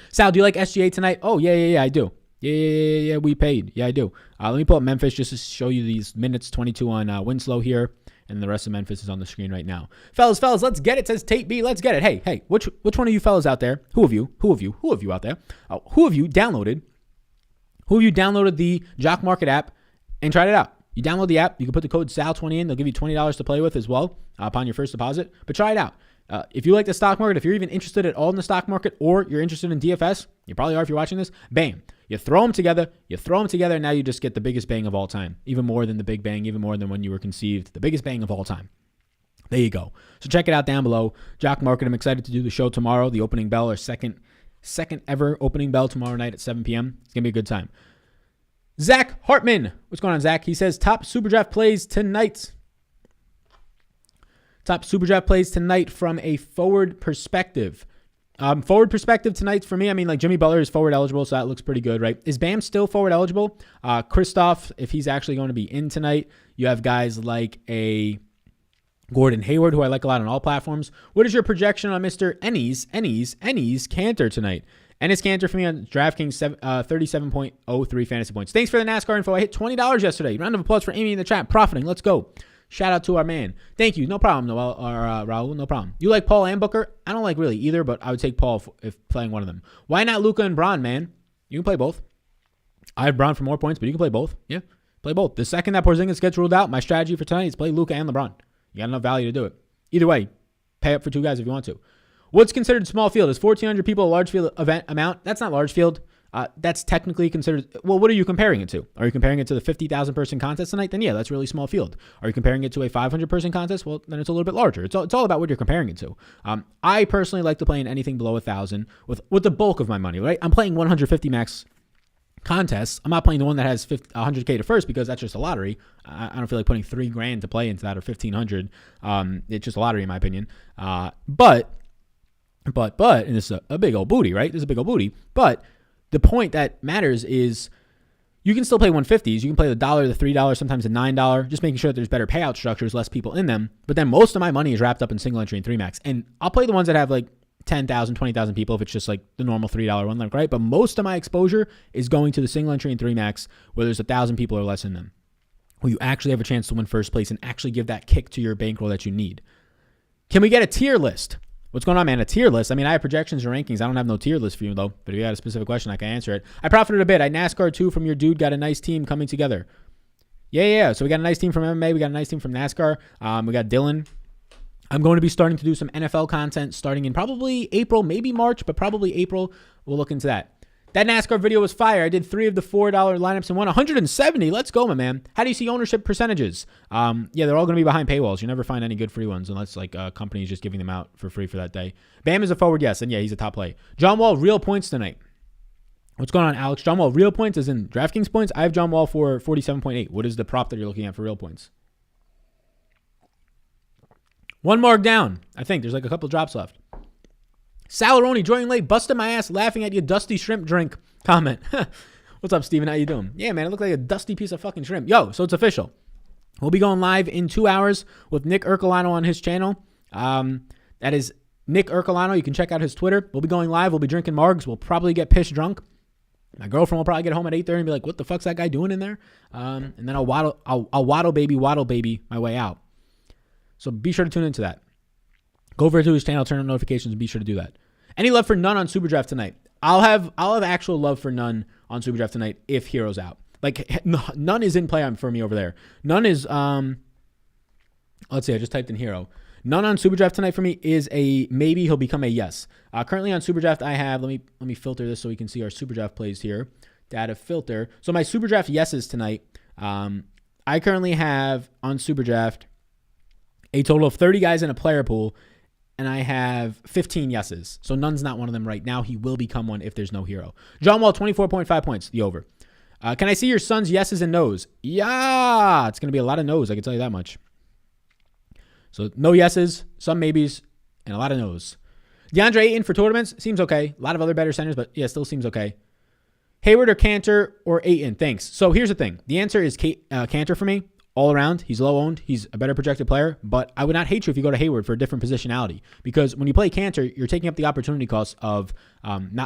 Sal, do you like SGA tonight? Oh, yeah, I do. Yeah, we paid. Yeah, I do. Let me pull up Memphis just to show you these minutes, 22 on Winslow here. And the rest of Memphis is on the screen right now. Fellas, let's get it. Says Tate B. Let's get it. Hey, which one of you fellas out there? Who of you out there? Who of you downloaded the Jock Market app and tried it out? You download the app. You can put the code SAL20 in. They'll give you $20 to play with as well upon your first deposit. But try it out. If you like the stock market, if you're even interested at all in the stock market, or you're interested in DFS, you probably are if you're watching this, bam. You throw them together, and now you just get the biggest bang of all time. Even more than the big bang, even more than when you were conceived. The biggest bang of all time. There you go. So check it out down below. Jock Market. I'm excited to do the show tomorrow. The opening bell, our second ever opening bell tomorrow night at 7 p.m. It's going to be a good time. Zach Hartman. What's going on, Zach? He says top super draft plays tonight. Top super draft plays tonight from a forward perspective. Forward perspective tonight for me, I mean, like Jimmy Butler is forward eligible, so that looks pretty good, right? Is Bam still forward eligible? Kristoff, if he's actually going to be in tonight. You have guys like a Gordon Hayward, who I like a lot on all platforms. What is your projection on Mr. Ennis Cantor tonight? Ennis Cantor for me on DraftKings, 37.03 fantasy points. Thanks for the NASCAR info. I hit $20 yesterday. Round of applause for Amy in the chat. Profiting. Let's go. Shout out to our man. Thank you. No problem, Noel or Raul. No problem. You like Paul and Booker? I don't like really either, but I would take Paul if playing one of them. Why not Luka and Bron, man? You can play both. I have Bron for more points, but you can play both. Yeah, play both. The second that Porzingis gets ruled out, my strategy for tonight is play Luka and LeBron. You got enough value to do it. Either way, pay up for two guys if you want to. What's considered small field? Is 1,400 people a large field event amount? That's not large field. That's technically considered. Well, what are you comparing it to? Are you comparing it to the 50,000 person contest tonight? Then yeah, that's really small field. Are you comparing it to a 500 person contest? Well, then it's a little bit larger. It's all about what you're comparing it to. I personally like to play in anything below 1,000 with the bulk of my money. Right? I'm playing 150 max contests. I'm not playing the one that has 100K to first because that's just a lottery. I don't feel like putting $3,000 to play into that or 1,500. It's just a lottery in my opinion. But and this is a big old booty, right? This is a big old booty, but the point that matters is you can still play 150s. You can play the $1, the $3, sometimes the $9, just making sure that there's better payout structures, less people in them. But then most of my money is wrapped up in single entry and 3-max. And I'll play the ones that have like 10,000, 20,000 people if it's just like the normal $3 one, like, right? But most of my exposure is going to the single entry and 3-max where there's 1,000 people or less in them, where you actually have a chance to win first place and actually give that kick to your bankroll that you need. Can we get a tier list? What's going on, man? A tier list? I mean, I have projections and rankings. I don't have no tier list for you, though. But if you had a specific question, I can answer it. I profited a bit. I NASCAR, too, from your dude. Got a nice team coming together. Yeah. So we got a nice team from MMA. We got a nice team from NASCAR. We got Dylan. I'm going to be starting to do some NFL content starting in probably April, maybe March, but probably April. We'll look into that. That NASCAR video was fire. I did 3 of the $4 lineups and won 170. Let's go, my man. How do you see ownership percentages? Yeah, they're all going to be behind paywalls. You never find any good free ones unless like companies just giving them out for free for that day. Bam is a forward, yes, and yeah, he's a top play. John Wall, real points tonight. What's going on, Alex? John Wall, real points is in DraftKings points. I have John Wall for 47.8. What is the prop that you're looking at for real points? One mark down. I think there's like a couple drops left. Salaroni joining late, busting my ass, laughing at your dusty shrimp drink comment. What's up, Steven? How you doing? Yeah, man, it looked like a dusty piece of fucking shrimp. Yo, so it's official. We'll be going live in 2 hours with Nick Ercolano on his channel. That is Nick Ercolano. You can check out his Twitter. We'll be going live. We'll be drinking margs. We'll probably get piss drunk. My girlfriend will probably get home at 8:30 and be like, what the fuck's that guy doing in there? And then I'll waddle baby my way out. So be sure to tune into that. Go over to his channel, turn on notifications, and be sure to do that. Any love for none on Superdraft tonight? I'll have actual love for none on Superdraft tonight if Hero's out. Like none is in play for me over there. None is let's see, I just typed in Hero. None on Superdraft tonight for me is a maybe. He'll become a yes. Currently on Superdraft I have let me filter this so we can see our Superdraft plays here. Data filter. So my Superdraft yeses tonight. I currently have on Superdraft a total of 30 guys in a player pool. And I have 15 yeses. So none's not one of them right now. He will become one if there's no Hero. John Wall, 24.5 points, the over. Can I see your son's yeses and nos? Yeah, it's going to be a lot of nos. I can tell you that much. So no yeses, some maybes, and a lot of nos. DeAndre Ayton for tournaments seems okay. A lot of other better centers, but yeah, still seems okay. Hayward or Cantor or Ayton? Thanks. So here's the thing. The answer is Cantor for me. All around, he's low owned. He's a better projected player, but I would not hate you if you go to Hayward for a different positionality because when you play Cantor, you're taking up the opportunity cost of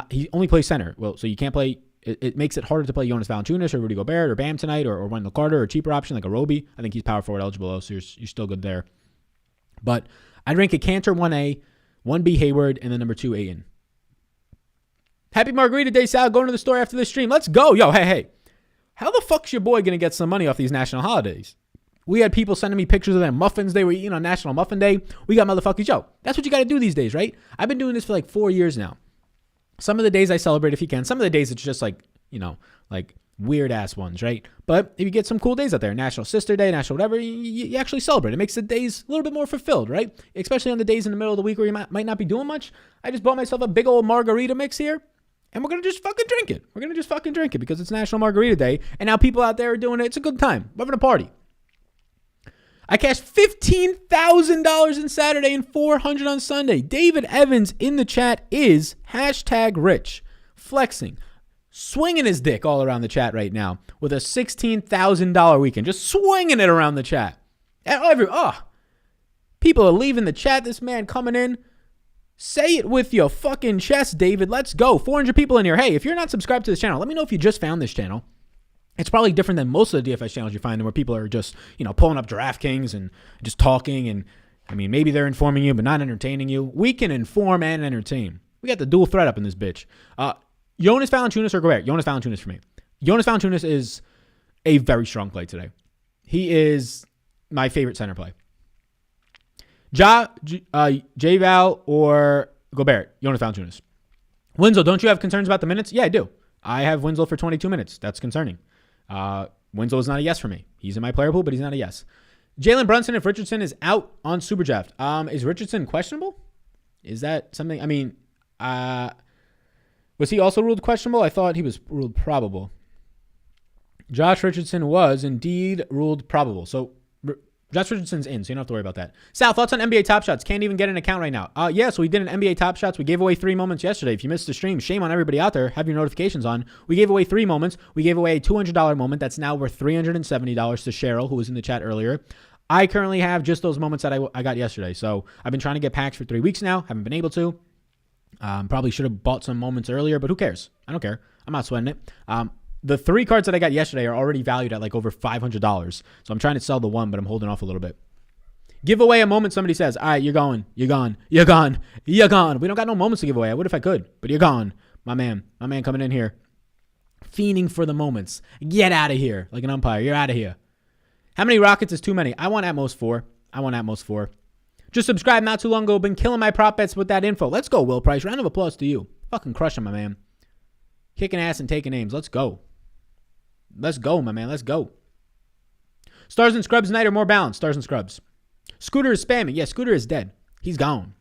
he only plays center. Well, so you can't play. It makes it harder to play Jonas Valanciunas or Rudy Gobert or Bam tonight or Wendell Carter or a cheaper option like a Roby. I think he's power forward eligible though, so you're still good there. But I'd rank a Cantor 1A, 1B Hayward, and then number 2 Ayton. Happy Margarita Day, Sal. Going to the store after this stream. Let's go. Yo, hey. how the fuck's your boy going to get some money off these national holidays? We had people sending me pictures of their muffins they were eating on National Muffin Day. We got motherfuckers. Yo, that's what you got to do these days, right? I've been doing this for like 4 years now. Some of the days I celebrate if you can. Some of the days it's just like, like weird ass ones, right? But if you get some cool days out there, National Sister Day, National whatever, you actually celebrate. It makes the days a little bit more fulfilled, right? Especially on the days in the middle of the week where you might not be doing much. I just bought myself a big old margarita mix here. And we're going to just fucking drink it. We're going to just fucking drink it because it's National Margarita Day. And now people out there are doing it. It's a good time. We're having a party. I cashed $15,000 in Saturday and $400 on Sunday. David Evans in the chat is #rich, flexing, swinging his dick all around the chat right now with a $16,000 weekend. Just swinging it around the chat. People are leaving the chat. This man coming in. Say it with your fucking chest, David. Let's go. 400 people in here. Hey, if you're not subscribed to this channel, let me know if you just found this channel. It's probably different than most of the DFS channels you find where people are just, pulling up DraftKings and just talking. And I mean, maybe they're informing you, but not entertaining you. We can inform and entertain. We got the dual threat up in this bitch. Jonas Valanciunas or Gobert? Jonas Valanciunas for me. Jonas Valanciunas is a very strong play today. He is my favorite center play. J-Val or Gobert? Jonas Valanciunas. Winslow, don't you have concerns about the minutes? Yeah, I do. I have Winslow for 22 minutes. That's concerning. Winslow is not a yes for me. He's in my player pool, but he's not a yes. Jalen Brunson, if Richardson is out on Superdraft, is Richardson questionable? Is that something? I mean, was he also ruled questionable? I thought he was ruled probable. Josh Richardson was indeed ruled probable. So Josh Richardson's in, so you don't have to worry about that. Sal, thoughts on NBA Top Shots? Can't even get an account right now. Yeah, so we did an NBA Top Shots. We gave away 3 moments yesterday. If you missed the stream, shame on everybody out there. Have your notifications on. We gave away 3 moments. We gave away a $200 moment. That's now worth $370 to Cheryl, who was in the chat earlier. I currently have just those moments that I got yesterday. So I've been trying to get packs for 3 weeks now. Haven't been able to. Probably should have bought some moments earlier, but who cares? I don't care. I'm not sweating it. The 3 cards that I got yesterday are already valued at like over $500. So I'm trying to sell the one, but I'm holding off a little bit. Give away a moment somebody says, all right, you're going, you're gone, you're gone, you're gone. We don't got no moments to give away. I would if I could, but you're gone. My man coming in here. Fiending for the moments. Get out of here. Like an umpire. You're out of here. How many Rockets is too many? I want at most 4. Just subscribed not too long ago. Been killing my prop bets with that info. Let's go, Will Price. Round of applause to you. Fucking crushing, my man. Kicking ass and taking names. Let's go. Let's go, my man. Let's go. Stars and Scrubs night are more balanced. Stars and Scrubs. Scooter is spamming. Yeah, Scooter is dead. He's gone.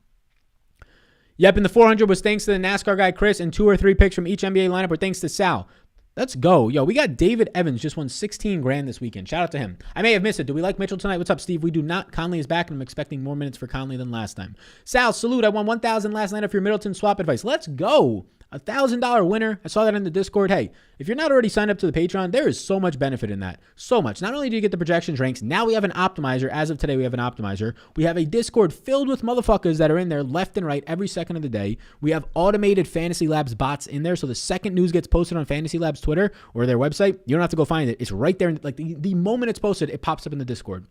Yep, and the 400 was thanks to the NASCAR guy, Chris, and 2 or 3 picks from each NBA lineup were thanks to Sal. Let's go. Yo, we got David Evans just won $16,000 this weekend. Shout out to him. I may have missed it. Do we like Mitchell tonight? What's up, Steve? We do not. Conley is back, and I'm expecting more minutes for Conley than last time. Sal, salute. I won $1,000 last night off your Middleton swap advice. Let's go. $1,000 winner. I saw that in the Discord. Hey, if you're not already signed up to the Patreon, there is so much benefit in that. So much. Not only do you get the projections ranks, now we have an optimizer. As of today, we have an optimizer. We have a Discord filled with motherfuckers that are in there left and right every second of the day. We have automated Fantasy Labs bots in there. So the second news gets posted on Fantasy Labs Twitter or their website, you don't have to go find it. It's right there. Like the moment it's posted, it pops up in the Discord.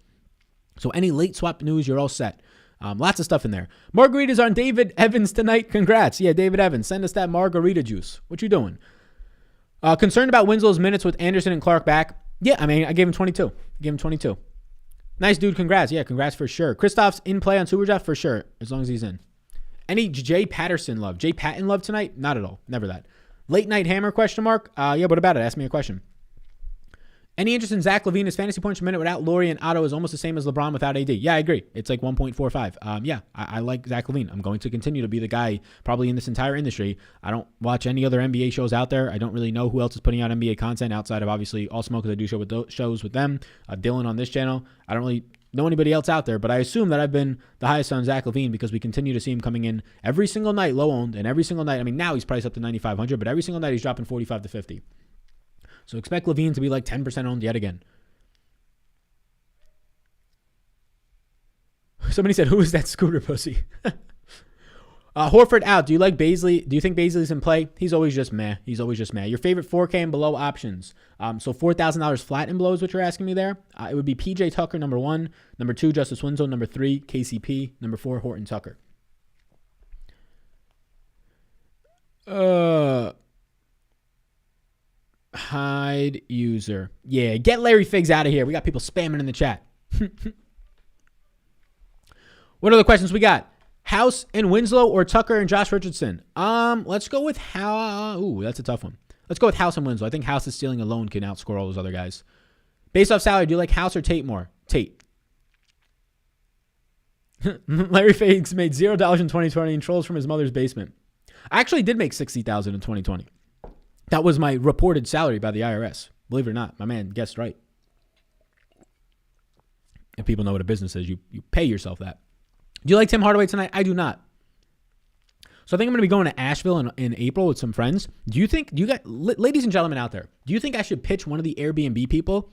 So any late swap news, you're all set. Lots of stuff in there. Margaritas on David Evans tonight. Congrats. Yeah, David Evans. Send us that margarita juice. What you doing? Concerned about Winslow's minutes with Anderson and Clark back. Yeah, I mean, I gave him 22. Nice, dude. Congrats. Yeah, congrats for sure. Kristaps in play on Superdraft for sure, as long as he's in. Any Jay Patterson love? Jay Patton love tonight? Not at all. Never that. Late night hammer, question mark? Yeah, what about it? Ask me a question. Any interest in Zach LaVine? His fantasy points per minute without Laurie and Otto is almost the same as LeBron without AD. Yeah, I agree. It's like 1.45. Yeah, I like Zach LaVine. I'm going to continue to be the guy probably in this entire industry. I don't watch any other NBA shows out there. I don't really know who else is putting out NBA content outside of obviously All Smoke, because I do shows with them. Dylan on this channel. I don't really know anybody else out there, but I assume that I've been the highest on Zach LaVine because we continue to see him coming in every single night, low owned, and every single night. I mean, now he's priced up to 9,500, but every single night he's dropping 45 to 50. So expect LaVine to be like 10% owned yet again. Somebody said, who is that Scooter pussy? Horford out. Do you like Baisley? Do you think Baisley's in play? He's always just meh. Your favorite 4K and below options. So $4,000 flat and below is what you're asking me there. It would be PJ Tucker, number 1. Number 2, Justice Winslow. Number 3, KCP. Number 4, Horton Tucker. Hide user. Yeah, get Larry Figs out of here. We got people spamming in the chat. What other questions we got? House and Winslow or Tucker and Josh Richardson? Let's go with how. Ooh, that's a tough one. Let's go with House and Winslow. I think House is stealing alone can outscore all those other guys. Based off salary, do you like House or Tate more? Tate. Larry Figs made $0 in 2020 and trolls from his mother's basement. I actually did make $60,000 in 2020. That was my reported salary by the IRS. Believe it or not, my man guessed right. If people know what a business is, you pay yourself that. Do you like Tim Hardaway tonight? I do not. So I think I'm going to be going to Asheville in April with some friends. Do you guys, ladies and gentlemen out there, do you think I should pitch one of the Airbnb people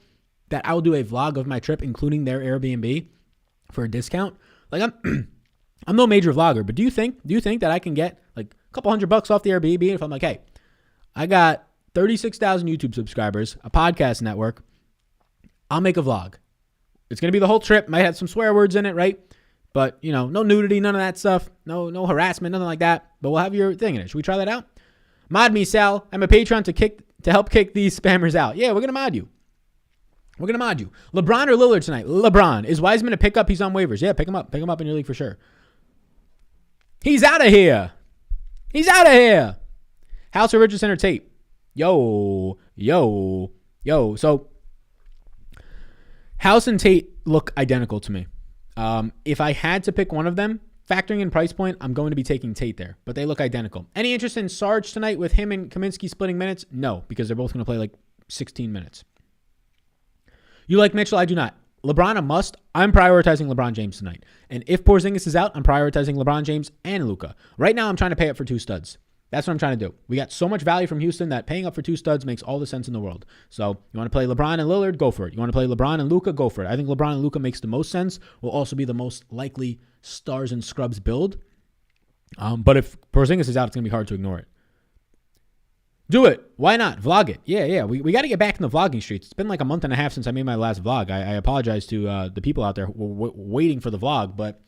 that I will do a vlog of my trip, including their Airbnb, for a discount? Like I'm no major vlogger, but do you think that I can get like a couple $100 off the Airbnb if I'm like, hey, I got 36,000 YouTube subscribers, a podcast network, I'll make a vlog. It's going to be the whole trip. Might have some swear words in it, right? But, you know, no nudity, none of that stuff. No harassment, nothing like that. But we'll have your thing in it. Should we try that out? Mod me, Sal. I'm a patron to help kick these spammers out. Yeah, we're going to mod you. LeBron or Lillard tonight? LeBron. Is Wiseman a pickup? He's on waivers. Yeah, pick him up. Pick him up in your league for sure. He's out of here. House or Richardson or Tate? Yo. So, House and Tate look identical to me. If I had to pick one of them, factoring in price point, I'm going to be taking Tate there. But they look identical. Any interest in Sarge tonight with him and Kaminsky splitting minutes? No, because they're both going to play like 16 minutes. You like Mitchell? I do not. LeBron a must. I'm prioritizing LeBron James tonight. And if Porzingis is out, I'm prioritizing LeBron James and Luka. Right now, I'm trying to pay up for 2 studs. That's what I'm trying to do. We got so much value from Houston that paying up for 2 studs makes all the sense in the world. So you want to play LeBron and Lillard? Go for it. You want to play LeBron and Luka? Go for it. I think LeBron and Luka makes the most sense. Will also be the most likely stars and scrubs build. But if Porzingis is out, it's going to be hard to ignore it. Do it. Why not? Vlog it. Yeah. We got to get back in the vlogging streets. It's been like a month and a half since I made my last vlog. I apologize to the people out there who were waiting for the vlog, but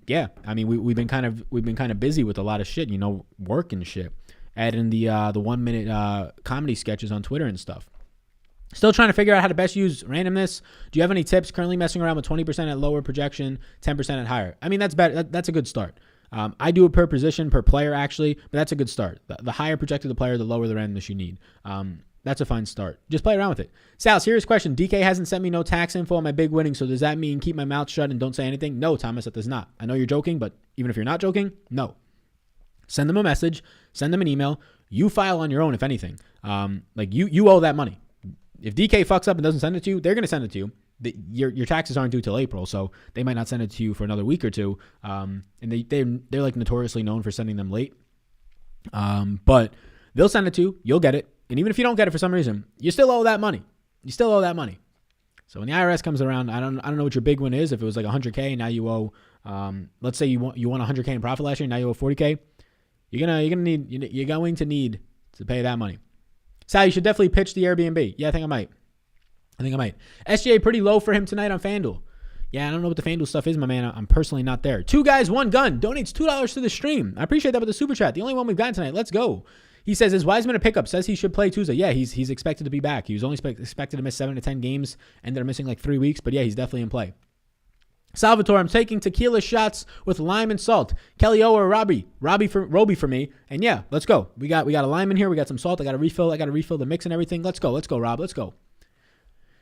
yeah. I mean, we've been kind of busy with a lot of shit, work and shit. Adding the 1 minute comedy sketches on Twitter and stuff. Still trying to figure out how to best use randomness. Do you have any tips? Currently messing around with 20% at lower projection, 10% at higher. I mean, that's better. That's a good start. I do it per position, per player, actually, but that's a good start. The higher projected the player, the lower the randomness you need. That's a fine start. Just play around with it. Sal, serious question. DK hasn't sent me no tax info on my big winnings, so does that mean keep my mouth shut and don't say anything? No, Thomas, that does not. I know you're joking, but even if you're not joking, no. Send them a message. Send them an email. You file on your own, if anything. Like you owe that money. If DK fucks up and doesn't send it to you, they're going to send it to you. Your taxes aren't due till April, so they might not send it to you for another week or two. And they're like notoriously known for sending them late. But they'll send it to you. You'll get it. And even if you don't get it for some reason, you still owe that money. So when the IRS comes around, I don't know what your big win is. If it was like 100K and now you owe, let's say you won 100K in profit last year, now you owe 40K. You're going to need to pay that money. Sal, you should definitely pitch the Airbnb. Yeah, I think I might. SGA pretty low for him tonight on FanDuel. Yeah, I don't know what the FanDuel stuff is, my man. I'm personally not there. 2 guys, 1 gun. Donates $2 to the stream. I appreciate that with the super chat. The only one we've got tonight. Let's go. He says, is Wiseman a pickup? Says he should play Tuesday. Yeah, he's expected to be back. He was only expected to miss 7 to 10 games. Ended up missing like 3 weeks. But yeah, he's definitely in play. Salvatore, I'm taking tequila shots with lime and salt. Kelly O or Roby for me. And yeah, let's go. We got a lime in here. We got some salt. I got to refill the mix and everything. Let's go, Rob. Let's go.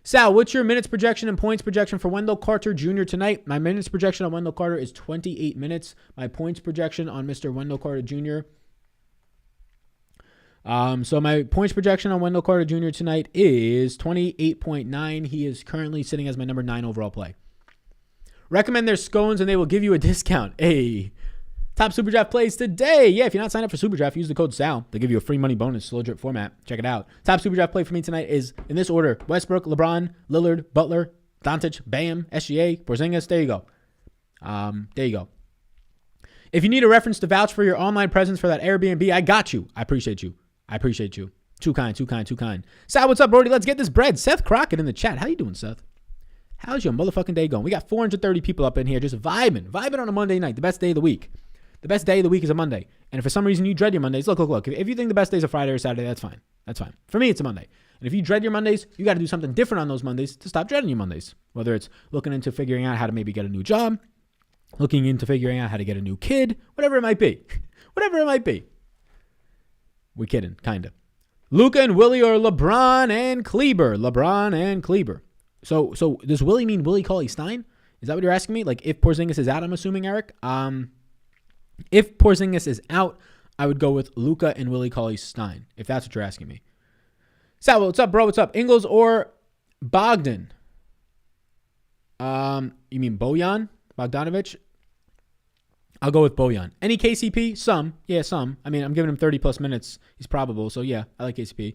Sal, what's your minutes projection and points projection for Wendell Carter Jr. tonight? My minutes projection on Wendell Carter is 28 minutes. My points projection on Mr. Wendell Carter Jr. So my points projection on Wendell Carter Jr. tonight is 28.9. He is currently sitting as my number 9 overall play. Recommend their scones and they will give you a discount. Hey, top Superdraft plays today. Yeah, if you're not signed up for Superdraft, use the code SAL. They'll give you a free money bonus, slow drip format. Check it out. Top Superdraft play for me tonight is in this order: Westbrook, LeBron, Lillard, Butler, Doncic, Bam, SGA, Porzingis. There you go. If you need a reference to vouch for your online presence for that Airbnb, I got you. I appreciate you. Too kind. Sal, what's up, Brody? Let's get this bread. Seth Crockett in the chat. How you doing, Seth? How's your motherfucking day going? We got 430 people up in here just vibing on a Monday night. The best day of the week. The best day of the week is a Monday. And if for some reason you dread your Mondays, look. If you think the best day is a Friday or Saturday, that's fine. That's fine. For me, it's a Monday. And if you dread your Mondays, you got to do something different on those Mondays to stop dreading your Mondays. Whether it's looking into figuring out how to maybe get a new job, looking into figuring out how to get a new kid, whatever it might be. Whatever it might be. We kidding, kind of. Luka and Willie or LeBron and Kleber. LeBron and Kleber. So does Willie mean Willie Cauley-Stein? Is that what you're asking me? Like if Porzingis is out, I'm assuming, Eric. If Porzingis is out, I would go with Luka and Willie Cauley-Stein, if that's what you're asking me. Sal, what's up, bro? What's up? Ingles or Bogdan? You mean Bojan? Bogdanovic? I'll go with Bojan. Any KCP? Some. Yeah, some. I mean, I'm giving him 30 plus minutes. He's probable. So yeah, I like KCP.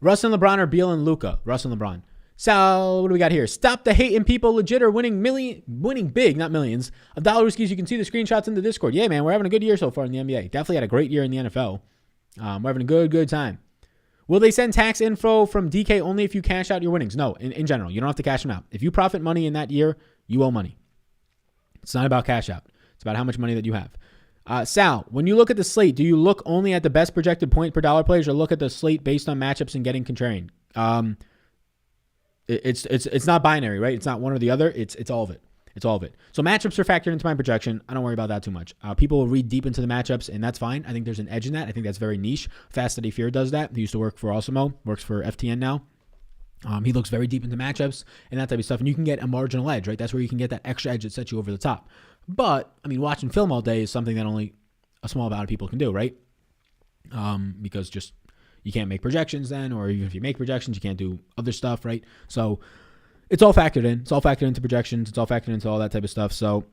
Russ and LeBron or Beal and Luka? Russ and LeBron. Sal, what do we got here? Stop the hate and people legit are winning big, not millions, of dollar skis. You can see the screenshots in the Discord. Yeah, man, we're having a good year so far in the NBA. Definitely had a great year in the NFL. We're having a good time. Will they send tax info from DK only if you cash out your winnings? No, in general. You don't have to cash them out. If you profit money in that year, you owe money. It's not about cash out. It's about how much money that you have. Sal, when you look at the slate, do you look only at the best projected point per dollar players or look at the slate based on matchups and getting contrarian? It's not binary, right? It's not one or the other. It's all of it. It's all of it. So matchups are factored into my projection. I don't worry about that too much. People will read deep into the matchups, and that's fine. I think there's an edge in that. I think that's very niche. Fast Steady Fear does that. He used to work for Osimo, works for FTN now. He looks very deep into matchups and that type of stuff, and you can get a marginal edge, right? That's where you can get that extra edge that sets you over the top. But, I mean, watching film all day is something that only a small amount of people can do, right? Because just you can't make projections then, or even if you make projections, you can't do other stuff, right? So it's all factored in. It's all factored into projections. It's all factored into all that type of stuff. So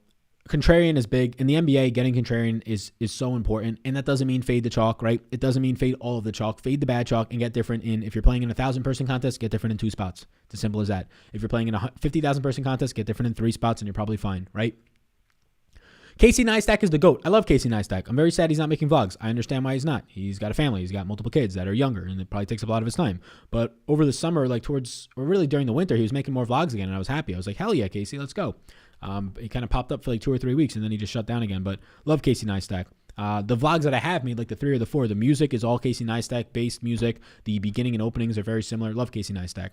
contrarian is big. In the NBA, getting contrarian is so important. And that doesn't mean fade the chalk, right? It doesn't mean fade all of the chalk. Fade the bad chalk and get different in, if you're playing in a 1,000-person contest, get different in 2 spots. It's as simple as that. If you're playing in a 50,000-person contest, get different in 3 spots and you're probably fine, right? Casey Neistat is the GOAT. I love Casey Neistat. I'm very sad he's not making vlogs. I understand why he's not. He's got a family. He's got multiple kids that are younger, and it probably takes up a lot of his time. But over the summer, really during the winter, he was making more vlogs again, and I was happy. I was like, hell yeah, Casey, let's go. He kind of popped up for like 2 or 3 weeks, and then he just shut down again. But love Casey Neistat. The vlogs that I have made, like the 3 or the 4, the music is all Casey Neistat-based music. The beginning and openings are very similar. Love Casey Neistat.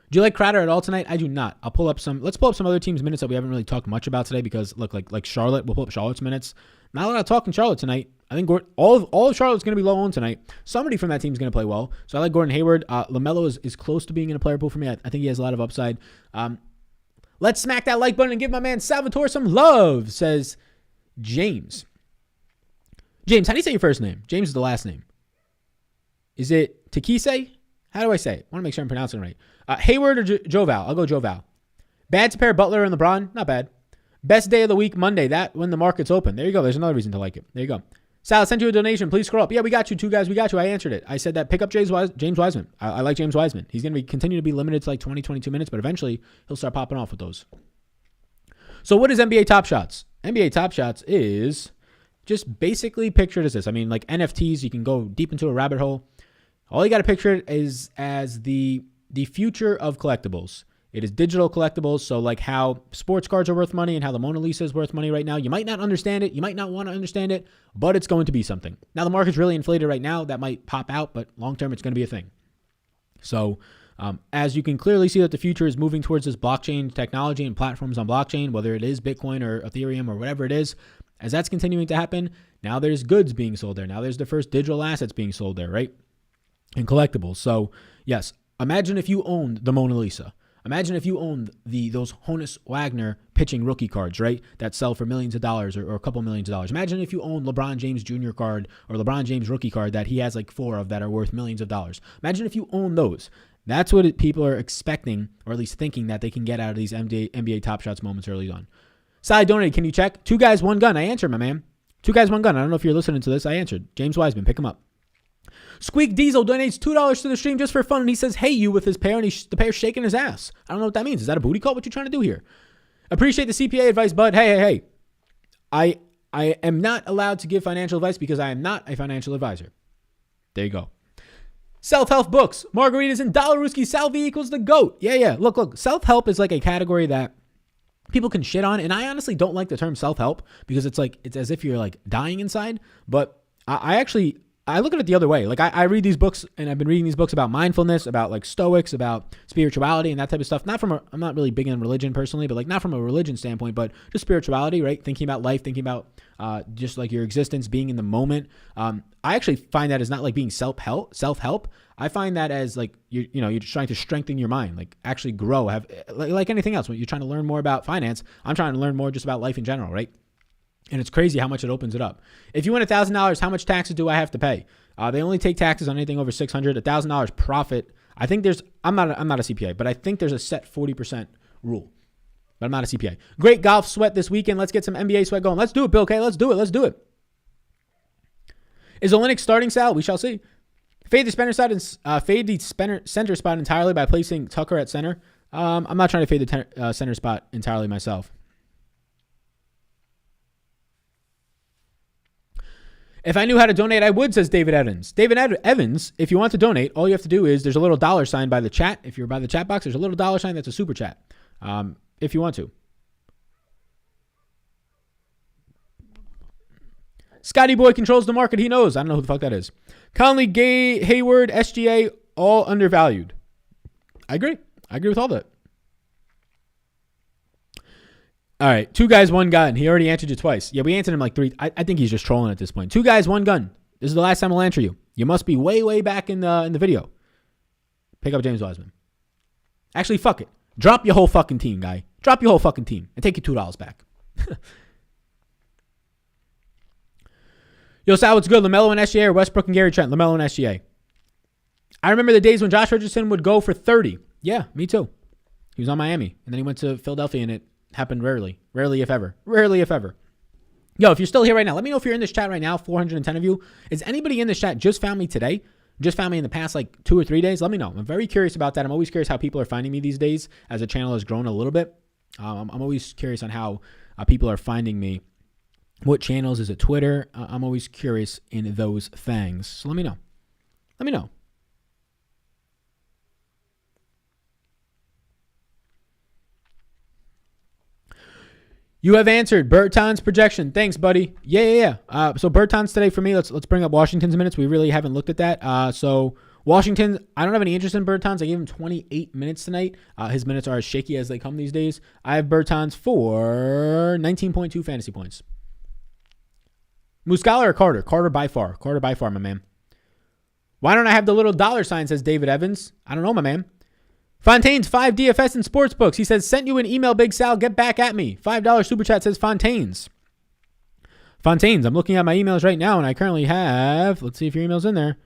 Do you like Crowder at all tonight? I do not. Let's pull up some other teams' minutes that we haven't really talked much about today because look, like Charlotte, we'll pull up Charlotte's minutes. Not a lot of talking Charlotte tonight. I think all of Charlotte's going to be low on tonight. Somebody from that team is going to play well. So I like Gordon Hayward. LaMelo is close to being in a player pool for me. I think he has a lot of upside. Let's smack that like button and give my man Salvatore some love, says James. James, how do you say your first name? James is the last name. Is it Takise? How do I say it? I want to make sure I'm pronouncing it right. Hayward or Joval? I'll go Joval. Bad to pair Butler and LeBron? Not bad. Best day of the week, Monday. That when the market's open. There you go. There's another reason to like it. There you go. Sal, I sent you a donation. Please scroll up. Yeah, we got you. 2 guys, we got you. I answered it. I said that pick up James Wiseman. I like James Wiseman. He's going to continue to be limited to like 20, 22 minutes, but eventually he'll start popping off with those. So what is NBA Top Shots? NBA Top Shots is just basically pictured as this. I mean, like NFTs, you can go deep into a rabbit hole. All you got to picture it is as the future of collectibles. It is digital collectibles, so like how sports cards are worth money and how the Mona Lisa is worth money right now. You might not understand it. You might not want to understand it, but it's going to be something. Now, the market's really inflated right now. That might pop out, but long-term, it's going to be a thing. So as you can clearly see that the future is moving towards this blockchain technology and platforms on blockchain, whether it is Bitcoin or Ethereum or whatever it is, as that's continuing to happen, now there's goods being sold there. Now there's the first digital assets being sold there, right? And collectibles. So, yes, imagine if you owned the Mona Lisa. Imagine if you owned those Honus Wagner pitching rookie cards, right, that sell for millions of dollars or a couple millions of dollars. Imagine if you owned LeBron James Jr. card or LeBron James rookie card that he has like 4 of that are worth millions of dollars. Imagine if you own those. That's what people are expecting, or at least thinking that they can get out of these NBA Top Shots moments early on. Side donated, can you check? 2 guys, 1 gun. I answered, my man. 2 guys, 1 gun. I don't know if you're listening to this. I answered. James Wiseman, pick him up. Squeak Diesel donates $2 to the stream just for fun, and he says, hey, you, with his pair, and the pair's shaking his ass. I don't know what that means. Is that a booty call? What you trying to do here? Appreciate the CPA advice, bud. Hey. I am not allowed to give financial advice because I am not a financial advisor. There you go. Self-help books, margaritas, and Dollaruski. Salvi equals the GOAT. Yeah. Look. Self-help is like a category that people can shit on. And I honestly don't like the term self-help because it's like, it's as if you're like dying inside. But I look at it the other way. Like I read these books, and I've been reading these books about mindfulness, about like Stoics, about spirituality and that type of stuff. I'm not really big on religion personally, but like not from a religion standpoint, but just spirituality, right? Thinking about life, thinking about just like your existence, being in the moment. I actually find that as not like being self-help. I find that as like, you're just trying to strengthen your mind, like actually grow, have like anything else. When you're trying to learn more about finance, I'm trying to learn more just about life in general, right? And it's crazy how much it opens it up. If you win $1,000, how much taxes do I have to pay? They only take taxes on anything over $600. $1,000 profit. I think I'm not a CPA, but I think there's a set 40% rule. But I'm not a CPA. Great golf sweat this weekend. Let's get some NBA sweat going. Let's do it, Bill K. Let's do it. Is Olenek starting, Sal? We shall see. Fade the center spot entirely by placing Tucker at center. I'm not trying to fade the center spot entirely myself. If I knew how to donate, I would, says David Evans. David Evans, if you want to donate, all you have to do is there's a little $sign by the chat. If you're by the chat box, there's a little $sign that's a super chat. If you want to. Scotty Boy controls the market. He knows. I don't know who the fuck that is. Conley, Gay, Hayward, SGA, all undervalued. I agree with all that. All right, 2 guys, 1 gun. He already answered you twice. Yeah, we answered him like 3. I think he's just trolling at this point. 2 guys, 1 gun. This is the last time I'll answer you. You must be way, way back in the video. Pick up James Wiseman. Actually, fuck it. Drop your whole fucking team, guy. Drop your whole fucking team and take your $2 back. Yo, Sal, what's good? LaMelo and SGA or Westbrook and Gary Trent? LaMelo and SGA. I remember the days when Josh Richardson would go for 30. Yeah, me too. He was on Miami, and then he went to Philadelphia, and it happened rarely if ever. Yo, if you're still here right now, let me know if you're in this chat right now. 410 of you. Is anybody in this chat just found me today? Just found me in the past like 2 or 3 days? Let me know. I'm very curious about that. I'm always curious how people are finding me these days as the channel has grown a little bit. I'm always curious on how people are finding me. What channels? Is it Twitter? I'm always curious in those things. So let me know. You have answered Berton's projection. Thanks, buddy. Yeah. So Berton's today for me. Let's bring up Washington's minutes. We really haven't looked at that. So Washington, I don't have any interest in Berton's. I gave him 28 minutes tonight. His minutes are as shaky as they come these days. I have Berton's for 19.2 fantasy points. Muscala or Carter? Carter by far, my man. Why don't I have the little $sign, says David Evans. I don't know, my man. Fontaine's 5 DFS and sports books. He says, sent you an email, Big Sal. Get back at me. $5 super chat, says Fontaine's. I'm looking at my emails right now, and I currently have, let's see if your email's in there.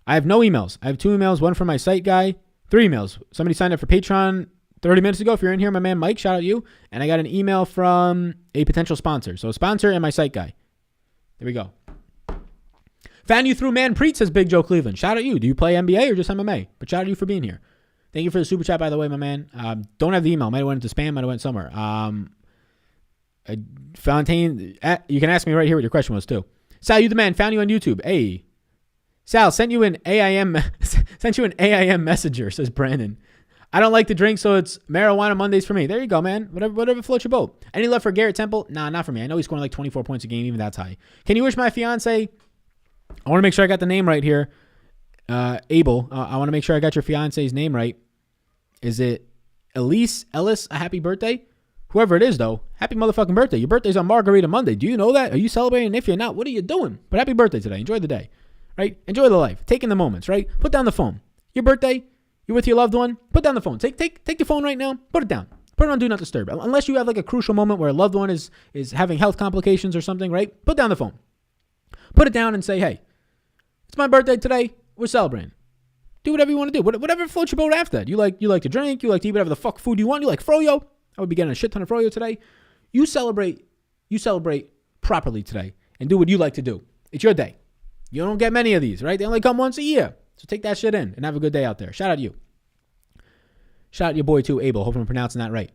I have no emails. I have 2 emails, 1 from my site guy, 3 emails. Somebody signed up for Patreon 30 minutes ago. If you're in here, my man Mike, shout out you. And I got an email from a potential sponsor. So a sponsor and my site guy. There we go. Found you through Manpreet, says Big Joe Cleveland. Shout out you. Do you play NBA or just MMA? But shout out you for being here. Thank you for the super chat, by the way, my man. Don't have the email. Might have went into spam. Might have went somewhere. Fontaine, you can ask me right here what your question was, too. Sal, you the man. Found you on YouTube. Hey. Sal, sent you an AIM messenger, says Brandon. I don't like to drink, so it's marijuana Mondays for me. There you go, man. Whatever floats your boat. Any love for Garrett Temple? Nah, not for me. I know he's scoring like 24 points a game. Even that's high. Can you wish my fiance? I want to make sure I got the name right here. Abel. I want to make sure I got your fiance's name right. Is it Ellis, a happy birthday? Whoever it is, though, happy motherfucking birthday. Your birthday's on Margarita Monday. Do you know that? Are you celebrating? If you're not, what are you doing? But happy birthday today. Enjoy the day, right? Enjoy the life. Taking the moments, right? Put down the phone. Your birthday, you're with your loved one. Put down the phone. Take the phone right now. Put it down. Put it on Do Not Disturb. Unless you have like a crucial moment where a loved one is having health complications or something, right? Put down the phone. Put it down and say, hey, it's my birthday today. We're celebrating. Do whatever you want to do. Whatever floats your boat after that. You like to drink. You like to eat whatever the fuck food you want. You like froyo. I would be getting a shit ton of froyo today. You celebrate properly today and do what you like to do. It's your day. You don't get many of these, right? They only come once a year. So take that shit in and have a good day out there. Shout out to you. Shout out your boy too, Abel. Hope I'm pronouncing that right.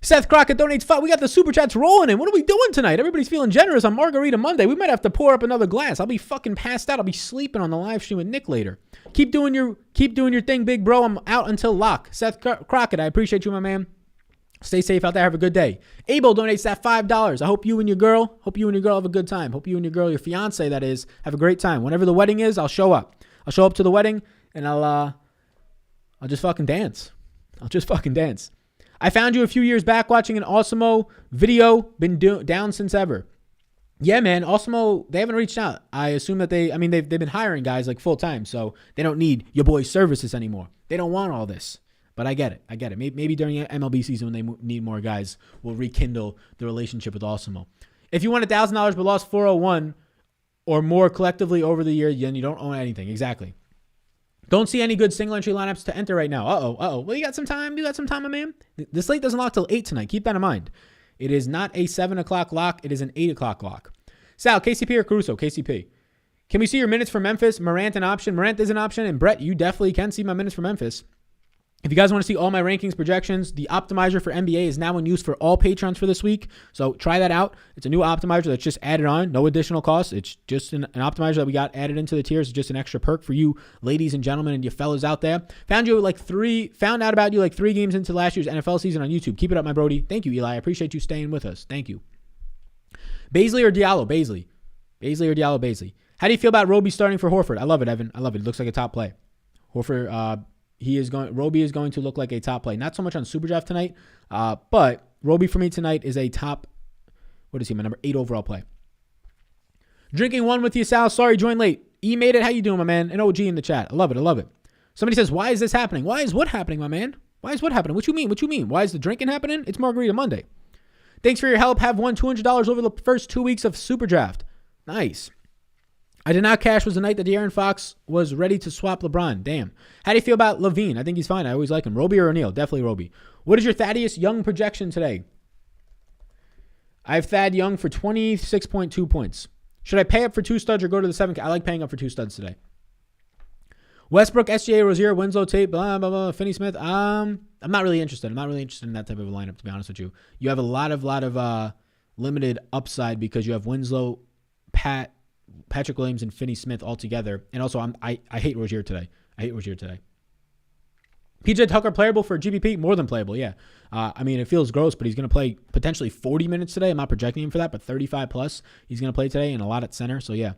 Seth Crockett donates 5. We got the super chats rolling in. What are we doing tonight? Everybody's feeling generous on Margarita Monday. We might have to pour up another glass. I'll be fucking passed out. I'll be sleeping on the live stream with Nick later. Keep doing your thing, big bro. I'm out until lock. Seth Crockett, I appreciate you, my man. Stay safe out there. Have a good day. Abel donates that $5. I hope you and your girl have a good time. Hope you and your girl, your fiance, that is, have a great time. Whenever the wedding is, I'll show up. I'll show up to the wedding and I'll just fucking dance. I found you a few years back watching an Awesemo video. Been down since ever. Yeah, man. Awesemo, they haven't reached out. I assume that they've been hiring guys like full time, so they don't need your boy's services anymore. They don't want all this. But I get it. Maybe during MLB season when they need more guys, we'll rekindle the relationship with Awesemo. If you won $1,000 but lost 401 or more collectively over the year, then you don't own anything. Exactly. Don't see any good single entry lineups to enter right now. Well, you got some time. My man. The slate doesn't lock till 8 tonight. Keep that in mind. It is not a 7 o'clock lock. It is an 8 o'clock lock. Sal, KCP or Caruso? KCP. Can we see your minutes for Memphis? Morant an option. Morant is an option. And Brett, you definitely can see my minutes for Memphis. If you guys want to see all my rankings, projections, the optimizer for NBA is now in use for all patrons for this week. So try that out. It's a new optimizer that's just added on. No additional cost. It's just an optimizer that we got added into the tiers. It's just an extra perk for you ladies and gentlemen and you fellas out there. Found out about you like 3 games into last year's NFL season on YouTube. Keep it up, my Brody. Thank you, Eli. I appreciate you staying with us. Thank you. Baisley or Diallo? Baisley or Diallo? Baisley. How do you feel about Roby starting for Horford? I love it, Evan. I love it. It looks like a top play. Horford, Roby is going to look like a top play. Not so much on Super Draft tonight, but Roby for me tonight is a top, what is he, my number 8 overall play. Drinking one with you, Sal. Sorry, joined late. E made it. How you doing, my man? An OG in the chat. I love it. Somebody says, why is this happening? Why is what happening, my man? Why is what happening? What you mean? Why is the drinking happening? It's Margarita Monday. Thanks for your help. Have won $200 over the first 2 weeks of Super Draft. Nice. I did not cash was the night that De'Aaron Fox was ready to swap LeBron. Damn. How do you feel about Levine? I think he's fine. I always like him. Roby or O'Neal? Definitely Roby. What is your Thaddeus Young projection today? I have Thad Young for 26.2 points. Should I pay up for 2 studs or go to the 7? I like paying up for 2 studs today. Westbrook, SGA, Rozier, Winslow, Tate, blah, blah, blah, Finney Smith. I'm not really interested. I'm not really interested in that type of a lineup, to be honest with you. You have a lot of limited upside because you have Winslow, Patrick Williams, and Finney Smith all together. And also, I hate Rozier today. PJ Tucker playable for GPP? More than playable, yeah. It feels gross, but he's going to play potentially 40 minutes today. I'm not projecting him for that, but 35 plus he's going to play today and a lot at center. So, yeah.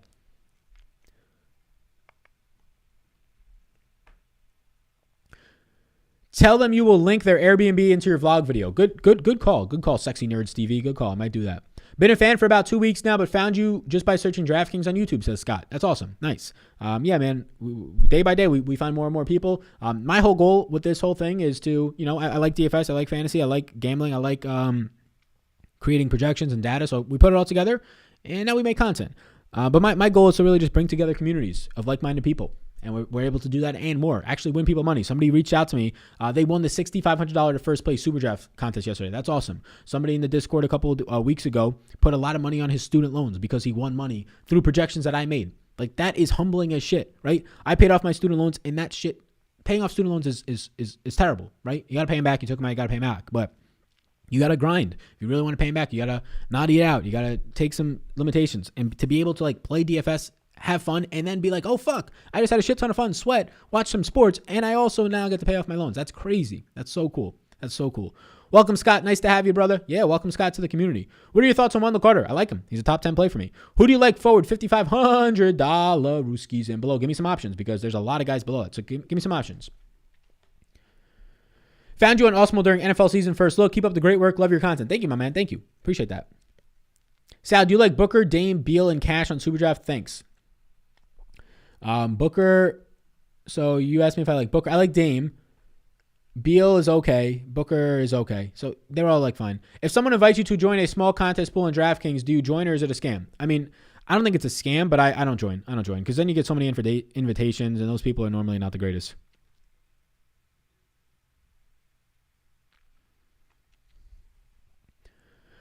Tell them you will link their Airbnb into your vlog video. Good call. Good call, Sexy Nerd Stevie. Good call. I might do that. Been a fan for about 2 weeks now, but found you just by searching DraftKings on YouTube, says Scott. That's awesome. Nice. Yeah, man. Day by day, we find more and more people. My whole goal with this whole thing is to, I like DFS. I like fantasy. I like gambling. I like creating projections and data. So we put it all together, and now we make content. But my goal is to really just bring together communities of like-minded people. And we're able to do that and more. Actually win people money. Somebody reached out to me. They won the $6,500 to first place Super Draft contest yesterday. That's awesome. Somebody in the Discord a couple of weeks ago put a lot of money on his student loans because he won money through projections that I made. Like, that is humbling as shit, right? I paid off my student loans, and that shit, paying off student loans is terrible, right? You got to pay them back. You took them out, you got to pay them back. But you got to grind. If you really want to pay them back, you got to not eat out. You got to take some limitations. And to be able to play DFS, have fun, and then be like, oh, fuck, I just had a shit ton of fun, sweat, watch some sports, and I also now get to pay off my loans. That's crazy. That's so cool. Welcome, Scott. Nice to have you, brother. Yeah, welcome, Scott, to the community. What are your thoughts on Wendell Carter? I like him. He's a top 10 play for me. Who do you like forward $5,500 Rooskies and below? Give me some options because there's a lot of guys below it. So give me some options. Found you on Awesemo during NFL season first look. Keep up the great work. Love your content. Thank you, my man. Thank you. Appreciate that. Sal, do you like Booker, Dame, Beal, and Cash on Superdraft? Thanks. Booker. So you asked me if I like Booker. I like Dame. Beal is okay. Booker is okay. So they're all fine. If someone invites you to join a small contest pool in DraftKings, do you join or is it a scam? I don't think it's a scam, but I don't join. I don't join because then you get so many invitations and those people are normally not the greatest.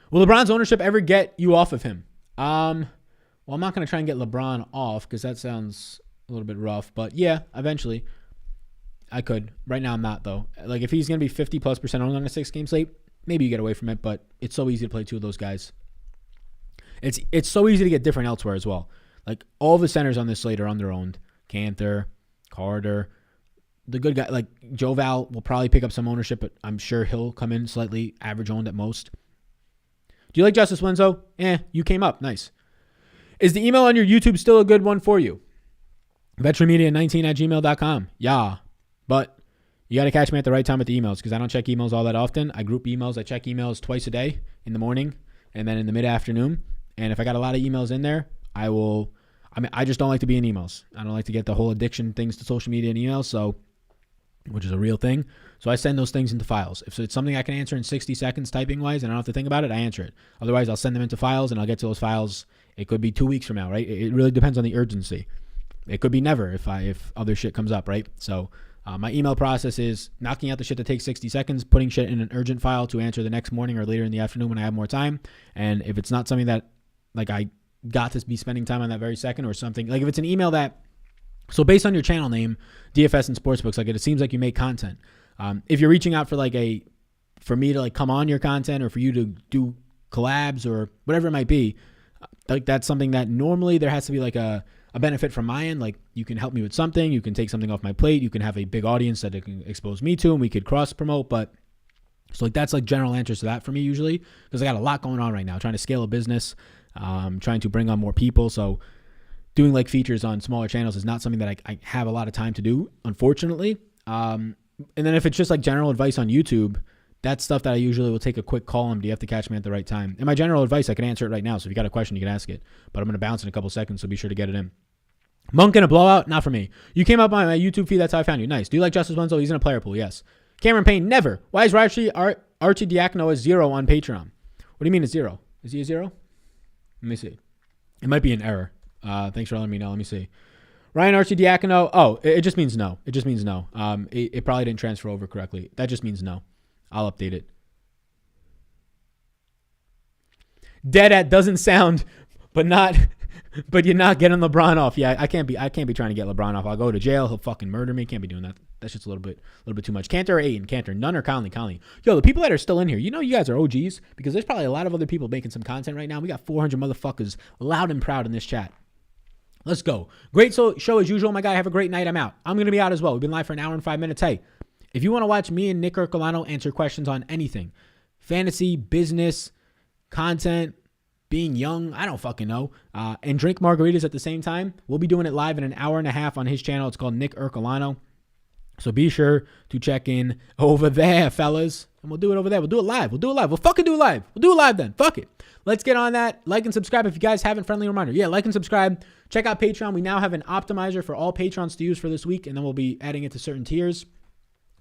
Will LeBron's ownership ever get you off of him? Well, I'm not going to try and get LeBron off because that sounds a little bit rough. But yeah, eventually I could. Right now I'm not, though. If he's going to be 50+% owned on a 6-game slate, maybe you get away from it. But it's so easy to play 2 of those guys. It's so easy to get different elsewhere as well. All the centers on this slate are under-owned. Cantor, Carter, the good guy, like Joe Val will probably pick up some ownership, but I'm sure he'll come in slightly average owned at most. Do you like Justice Winslow? You came up. Nice. Is the email on your YouTube still a good one for you? VetriMedia19@gmail.com. Yeah. But you got to catch me at the right time with the emails because I don't check emails all that often. I group emails. I check emails twice a day, in the morning and then in the mid-afternoon. And if I got a lot of emails in there, I just don't like to be in emails. I don't like to get the whole addiction things to social media and emails, which is a real thing. So I send those things into files. If it's something I can answer in 60 seconds typing-wise and I don't have to think about it, I answer it. Otherwise, I'll send them into files and I'll get to those files. It could be 2 weeks from now, right? It really depends on the urgency. It could be never if other shit comes up, right? So my email process is knocking out the shit that takes 60 seconds, putting shit in an urgent file to answer the next morning or later in the afternoon when I have more time. And if it's not something that like I got to be spending time on that very second or something, like if it's an email that, so based on your channel name, DFS and Sportsbooks, like it seems like you make content. If you're reaching out for for me to like come on your content or for you to do collabs or whatever it might be, like that's something that normally there has to be like a benefit from my end. Like you can help me with something, you can take something off my plate, you can have a big audience that it can expose me to and we could cross promote. But so like that's like general answers to that for me usually because I got a lot going on right now, trying to scale a business, trying to bring on more people. So doing like features on smaller channels is not something that I have a lot of time to do, unfortunately. And then if it's just like general advice on YouTube, that's stuff that I usually will take a quick call on. Do you have to catch me at the right time? And my general advice, I can answer it right now. So if you got a question, you can ask it. But I'm going to bounce in a couple seconds, so be sure to get it in. Monk in a blowout? Not for me. You came up on my YouTube feed. That's how I found you. Nice. Do you like Justice Winslow? He's in a player pool. Yes. Cameron Payne? Never. Why is Archie Diacono a 0 on Patreon? What do you mean a 0? Is he a 0? Let me see. It might be an error. Thanks for letting me know. Let me see. Ryan Arcidiacono. Oh, it just means no. It just means no. It probably didn't transfer over correctly. That just means no. I'll update it. Dead at doesn't sound, but you're not getting LeBron off. Yeah, I can't be trying to get LeBron off. I'll go to jail. He'll fucking murder me. Can't be doing that. That's just a little bit too much. Cantor or Aiden? Cantor. None or Conley? Conley. Yo, the people that are still in here, you know you guys are OGs because there's probably a lot of other people making some content right now. We got 400 motherfuckers loud and proud in this chat. Let's go. Great show as usual, my guy. Have a great night. I'm out. I'm going to be out as well. We've been live for an hour and 5 minutes. Hey, if you want to watch me and Nick Ercolano answer questions on anything, fantasy, business, content, being young, I don't fucking know, and drink margaritas at the same time, we'll be doing it live in an hour and a half on his channel. It's called Nick Ercolano. So be sure to check in over there, fellas. And we'll do it over there. We'll do it live. We'll fucking do it live. We'll do it live then. Fuck it. Let's get on that. Like and subscribe if you guys haven't. Friendly reminder. Yeah, like and subscribe. Check out Patreon. We now have an optimizer for all patrons to use for this week, and then we'll be adding it to certain tiers.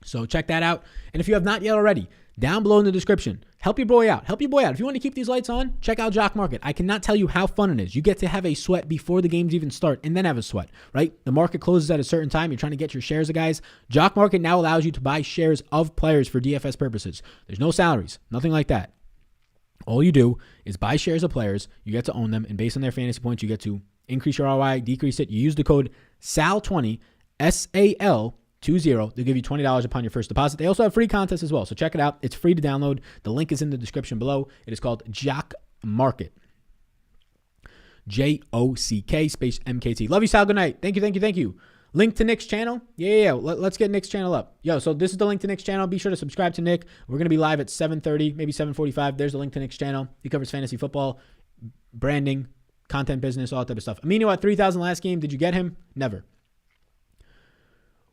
So check that out. And if you have not yet already, down below in the description, help your boy out. If you want to keep these lights on, check out Jock Market. I cannot tell you how fun it is. You get to have a sweat before the games even start and then have a sweat, right? The market closes at a certain time. You're trying to get your shares of guys. Jock Market now allows you to buy shares of players for DFS purposes. There's no salaries, nothing like that. All you do is buy shares of players. You get to own them. And based on their fantasy points, you get to increase your ROI, decrease it. You use the code SAL20, SAL20. They'll give you $20 upon your first deposit. They also have free contests as well. So check it out. It's free to download. The link is in the description below. It is called Jock Market. JOCK space MKT. Love you, Sal. Good night. Thank you. Link to Nick's channel. Yeah. Let's get Nick's channel up. Yo, so this is the link to Nick's channel. Be sure to subscribe to Nick. We're going to be live at 7:30, maybe 7:45. There's the link to Nick's channel. He covers fantasy football, branding, content business, all that type of stuff. Amino at 3,000 last game. Did you get him? Never.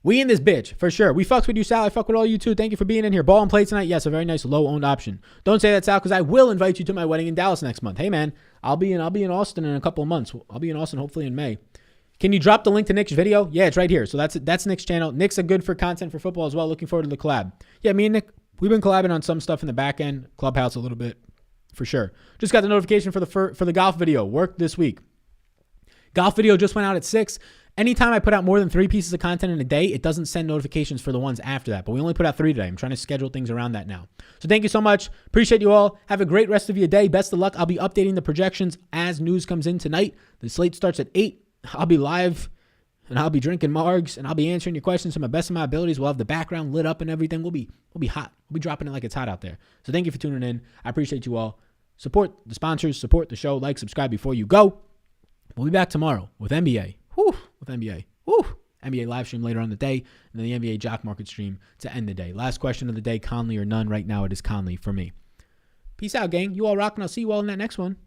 We in this bitch, for sure. We fucks with you, Sal. I fuck with all you too. Thank you for being in here. Ball and play tonight. Yes, a very nice low-owned option. Don't say that, Sal, because I will invite you to my wedding in Dallas next month. Hey, man, I'll be in Austin in a couple of months. I'll be in Austin hopefully in May. Can you drop the link to Nick's video? Yeah, it's right here. So that's Nick's channel. Nick's a good for content for football as well. Looking forward to the collab. Yeah, me and Nick, we've been collabing on some stuff in the back end, Clubhouse a little bit, for sure. Just got the notification for the golf video. Worked this week. Golf video just went out at 6. Anytime I put out more than 3 pieces of content in a day, it doesn't send notifications for the ones after that. But we only put out 3 today. I'm trying to schedule things around that now. So thank you so much. Appreciate you all. Have a great rest of your day. Best of luck. I'll be updating the projections as news comes in tonight. The slate starts at 8. I'll be live, and I'll be drinking margs, and I'll be answering your questions to my best of my abilities. We'll have the background lit up and everything. We'll be hot. We'll be dropping it like it's hot out there. So thank you for tuning in. I appreciate you all. Support the sponsors. Support the show. Like, subscribe before you go. We'll be back tomorrow with NBA. With NBA. NBA live stream later on in the day, and then the NBA Jock Market stream to end the day. Last question of the day, Conley or none? Right now it is Conley for me. Peace out, gang. You all rock, and I'll see you all in that next one.